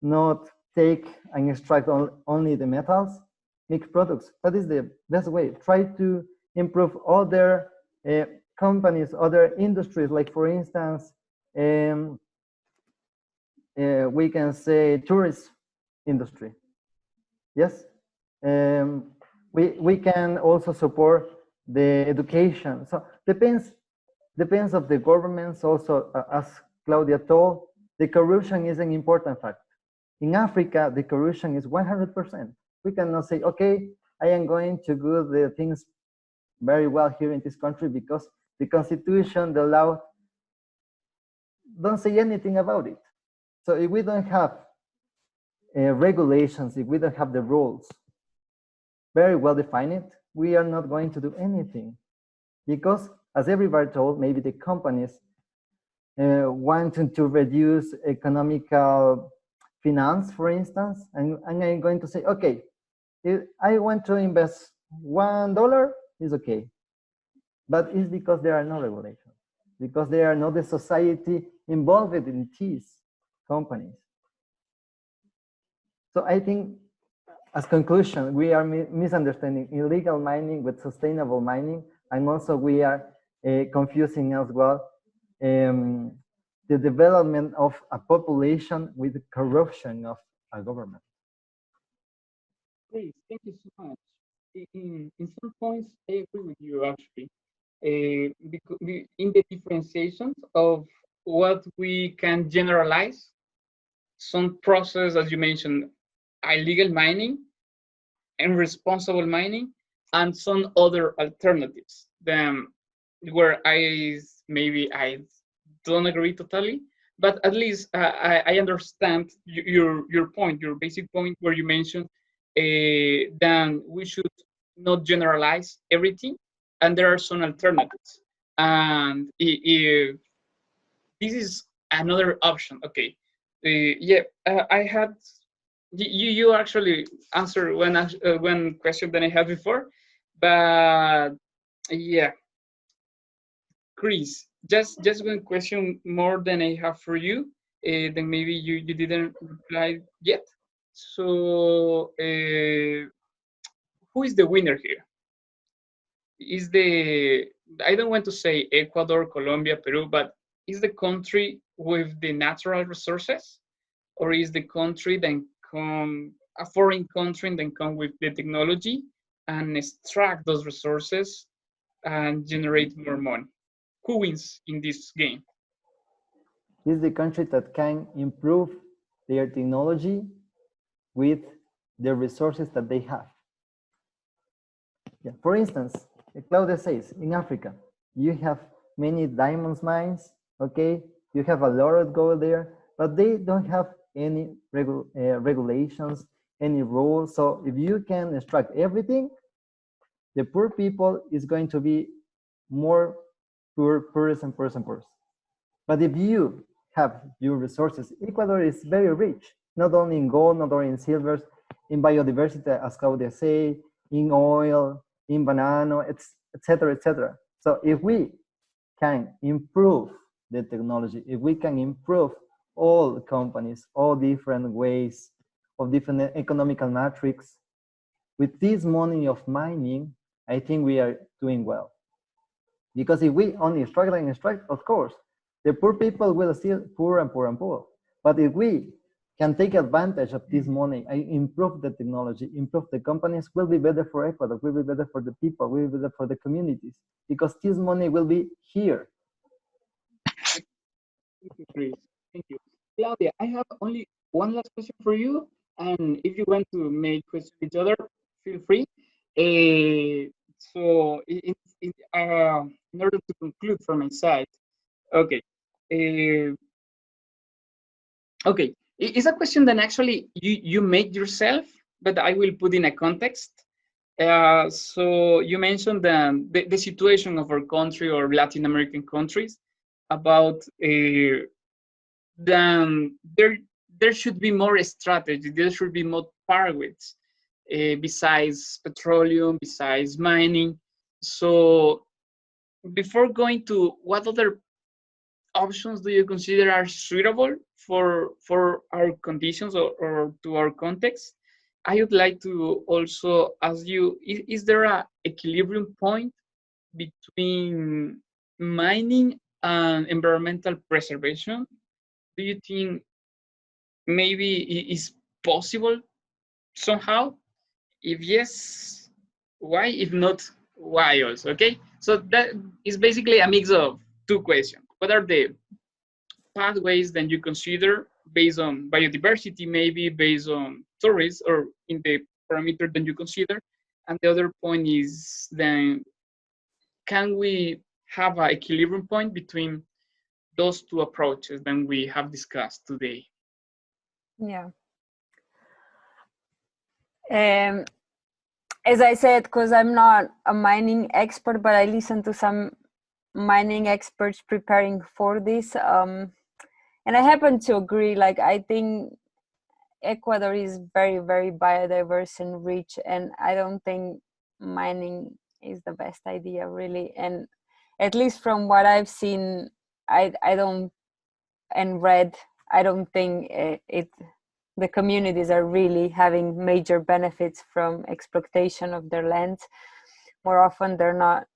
not take and extract only the metals, make products. That is the best way. Try to improve other companies, other industries, like for instance, we can say tourist industry. Yes, we can also support the education. So depends of the governments also, as Claudia told, the corruption is an important fact. In Africa, the corruption is 100%. We cannot say, okay, I am going to do the things very well here in this country because the constitution, the law, don't say anything about it. So if we don't have regulations, if we don't have the rules very well defined, we are not going to do anything. Because as everybody told, maybe the companies wanting to reduce economical finance, for instance, and I'm going to say, okay, if I want to invest $1, is okay. But it's because there are no regulations, because there are not the society involved in these companies. So I think, as conclusion, we are misunderstanding illegal mining with sustainable mining, and also we are confusing as well the development of a population with corruption of a government. Great, thank you so much. In some points, I agree with you actually. Because in the differentiations of what we can generalize, some process, as you mentioned, illegal mining and responsible mining, and some other alternatives. Then where maybe I don't agree totally, but at least I understand your point, your basic point, where you mentioned then we should not generalize everything, and there are some alternatives. And if this is another option, okay, yeah, I had you actually answered one question that I had before, but yeah, Chris, just one question more than I have for you. Then maybe you didn't reply yet. So who is the winner here? Is the I don't want to say Ecuador, Colombia, Peru, but is the country with the natural resources, or is the country then come a foreign country then come with the technology and extract those resources and generate more money? Who wins in this game? This is the country that can improve their technology with the resources that they have. Yeah. For instance, Claudia says, in Africa, you have many diamonds mines, okay? You have a lot of gold there, but they don't have any regulations, any rules. So if you can extract everything, the poor people is going to be more poorest and poorest and poorest. But if you have your resources, Ecuador is very rich, not only in gold, not only in silvers, in biodiversity, as Claudia say, in oil, in banana, etc., etc. So if we can improve the technology, if we can improve all companies, all different ways of different economical metrics, with this money of mining, I think we are doing well. Because if we only extract and extract, of course, the poor people will still poor and poor and poor. But if we can take advantage of this money and improve the technology, improve the companies, will be better for Ecuador, will be better for the people, will be better for the communities, because this money will be here. Thank you, Chris. Thank you. Claudia, I have only one last question for you. And if you want to make questions each other, feel free. So in order to conclude from my side, okay. Okay, it's a question that actually you make yourself, but I will put in a context. So you mentioned the situation of our country or Latin American countries about there should be more strategy, there should be more pathways besides petroleum, besides mining. So before going to what other options do you consider are suitable for our conditions or to our context? I would like to also ask you, is there a equilibrium point between mining and environmental preservation? Do you think maybe it is possible somehow? If yes, why? If not, why also? Okay, so that is basically a mix of two questions. What are the pathways that you consider based on biodiversity, maybe based on tourists or in the parameter that you consider? And the other point is then, can we have an equilibrium point between those two approaches that we have discussed today? Yeah. As I said, because I'm not a mining expert, but I listened to some mining experts preparing for this. And I happen to agree, like, I think Ecuador is very, very biodiverse and rich, and I don't think mining is the best idea, really. And at least from what I've seen, I don't, and read, I don't think the communities are really having major benefits from exploitation of their land. More often they're not,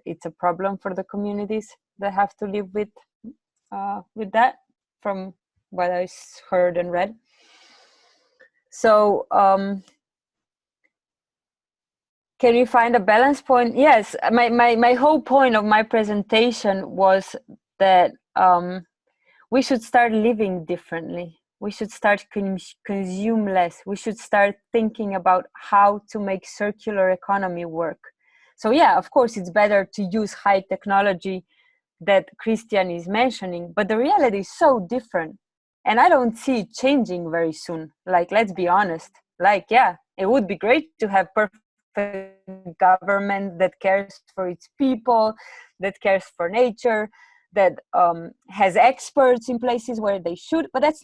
it's a problem for the communities that have to live with that, from what I heard and read. So can you find a balance point? Yes, my whole point of my presentation was that we should start living differently. We should start consume less. We should start thinking about how to make circular economy work. So yeah, of course, it's better to use high technology that Christian is mentioning, but the reality is so different. And I don't see it changing very soon. Like, let's be honest. Like, yeah, it would be great to have perfect government that cares for its people, that cares for nature, that has experts in places where they should, but that's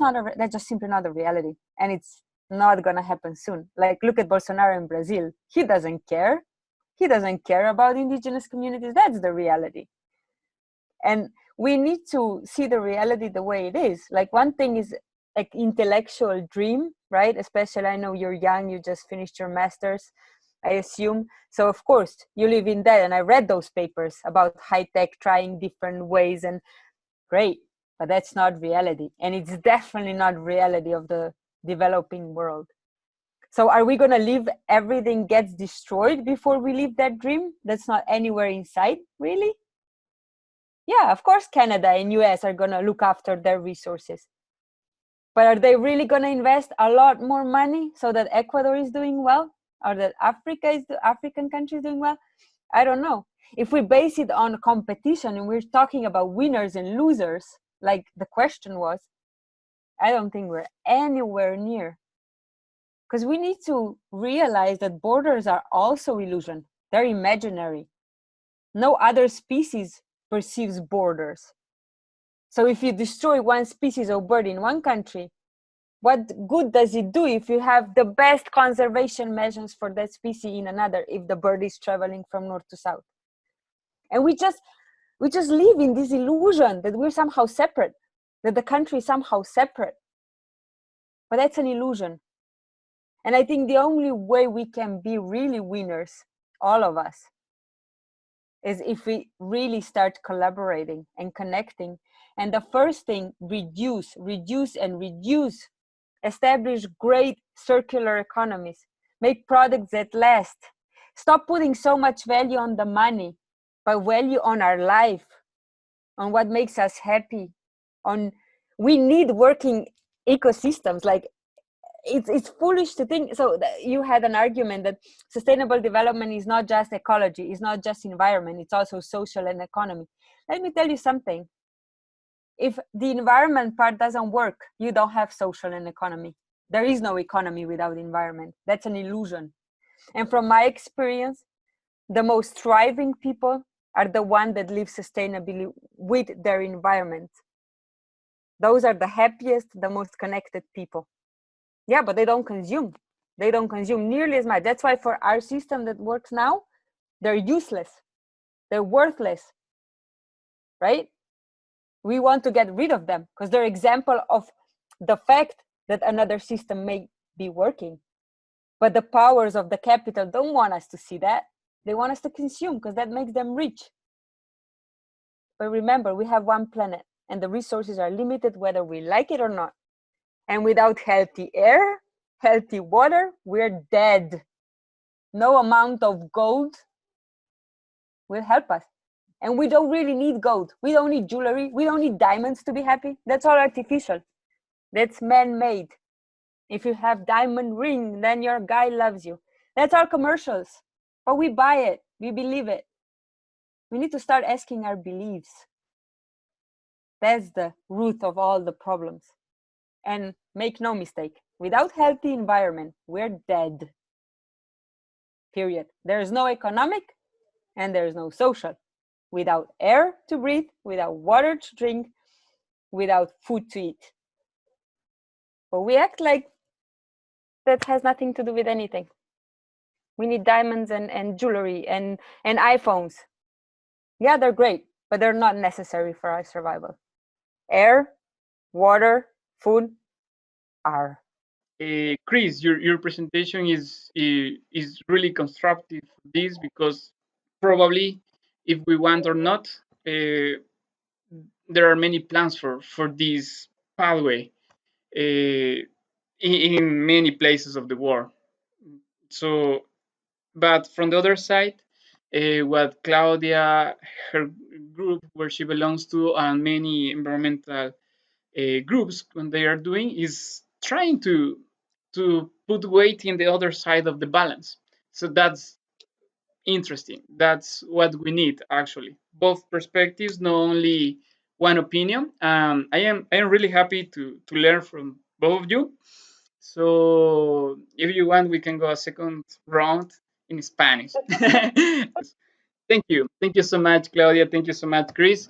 just simply not the reality. And it's not going to happen soon. Like, look at Bolsonaro in Brazil. He doesn't care. He doesn't care about indigenous communities. That's the reality. And we need to see the reality the way it is. Like, one thing is like intellectual dream, right? Especially, I know you're young, you just finished your master's, I assume. So of course you live in that, and I read those papers about high tech trying different ways, and great. but that's not reality. And it's definitely not reality of the developing world. So are we going to leave everything gets destroyed before we live that dream? That's not anywhere in sight, really? Yeah, of course, Canada and US are going to look after their resources. But are they really going to invest a lot more money so that Ecuador is doing well? Or that African countries doing well? I don't know. If we base it on competition and we're talking about winners and losers, like the question was, I don't think we're anywhere near. Because we need to realize that borders are also illusion. They're imaginary. No other species perceives borders. So if you destroy one species of bird in one country, what good does it do if you have the best conservation measures for that species in another, if the bird is traveling from north to south? And we just live in this illusion that we're somehow separate, that the country is somehow separate. But that's an illusion. And I think the only way we can be really winners, all of us, is if we really start collaborating and connecting. And the first thing, reduce, and reduce. Establish great circular economies. Make products that last. Stop putting so much value on the money, but value on our life, on what makes us happy. We need working ecosystems. Like it's foolish to think. So you had an argument that sustainable development is not just ecology, it's not just environment, it's also social and economy. Let me tell you something. If the environment part doesn't work, you don't have social and economy. There is no economy without environment. That's an illusion. And from my experience, the most thriving people are the ones that live sustainably with their environment. Those are the happiest, the most connected people. Yeah, but they don't consume. They don't consume nearly as much. That's why for our system that works now, they're useless. They're worthless, right? We want to get rid of them because they're example of the fact that another system may be working. But the powers of the capital don't want us to see that. They want us to consume because that makes them rich. But remember, we have one planet and the resources are limited whether we like it or not. And without healthy air, healthy water, we're dead. No amount of gold will help us. And we don't really need gold. We don't need jewelry. We don't need diamonds to be happy. That's all artificial. That's man-made. If you have diamond ring, then your guy loves you. That's our commercials. But we buy it. We believe it. We need to start asking our beliefs. That's the root of all the problems. And make no mistake, without healthy environment, we're dead. Period. There is no economic and there is no social. Without air to breathe, without water to drink, without food to eat. But we act like that has nothing to do with anything. We need diamonds and jewelry and iPhones. Yeah, they're great, but they're not necessary for our survival. Air, water, food are. Chris, your presentation is really constructive for this because probably if we want or not, there are many plans for this pathway in many places of the world. So, but from the other side, what Claudia, her group where she belongs to, and many environmental groups when they are doing is trying to put weight in the other side of the balance. So that's interesting. That's what we need actually. Both perspectives, not only one opinion. I am really happy to learn from both of you. So if you want, we can go a second round in Spanish. Thank you so much, Claudia. Thank you so much, Chris.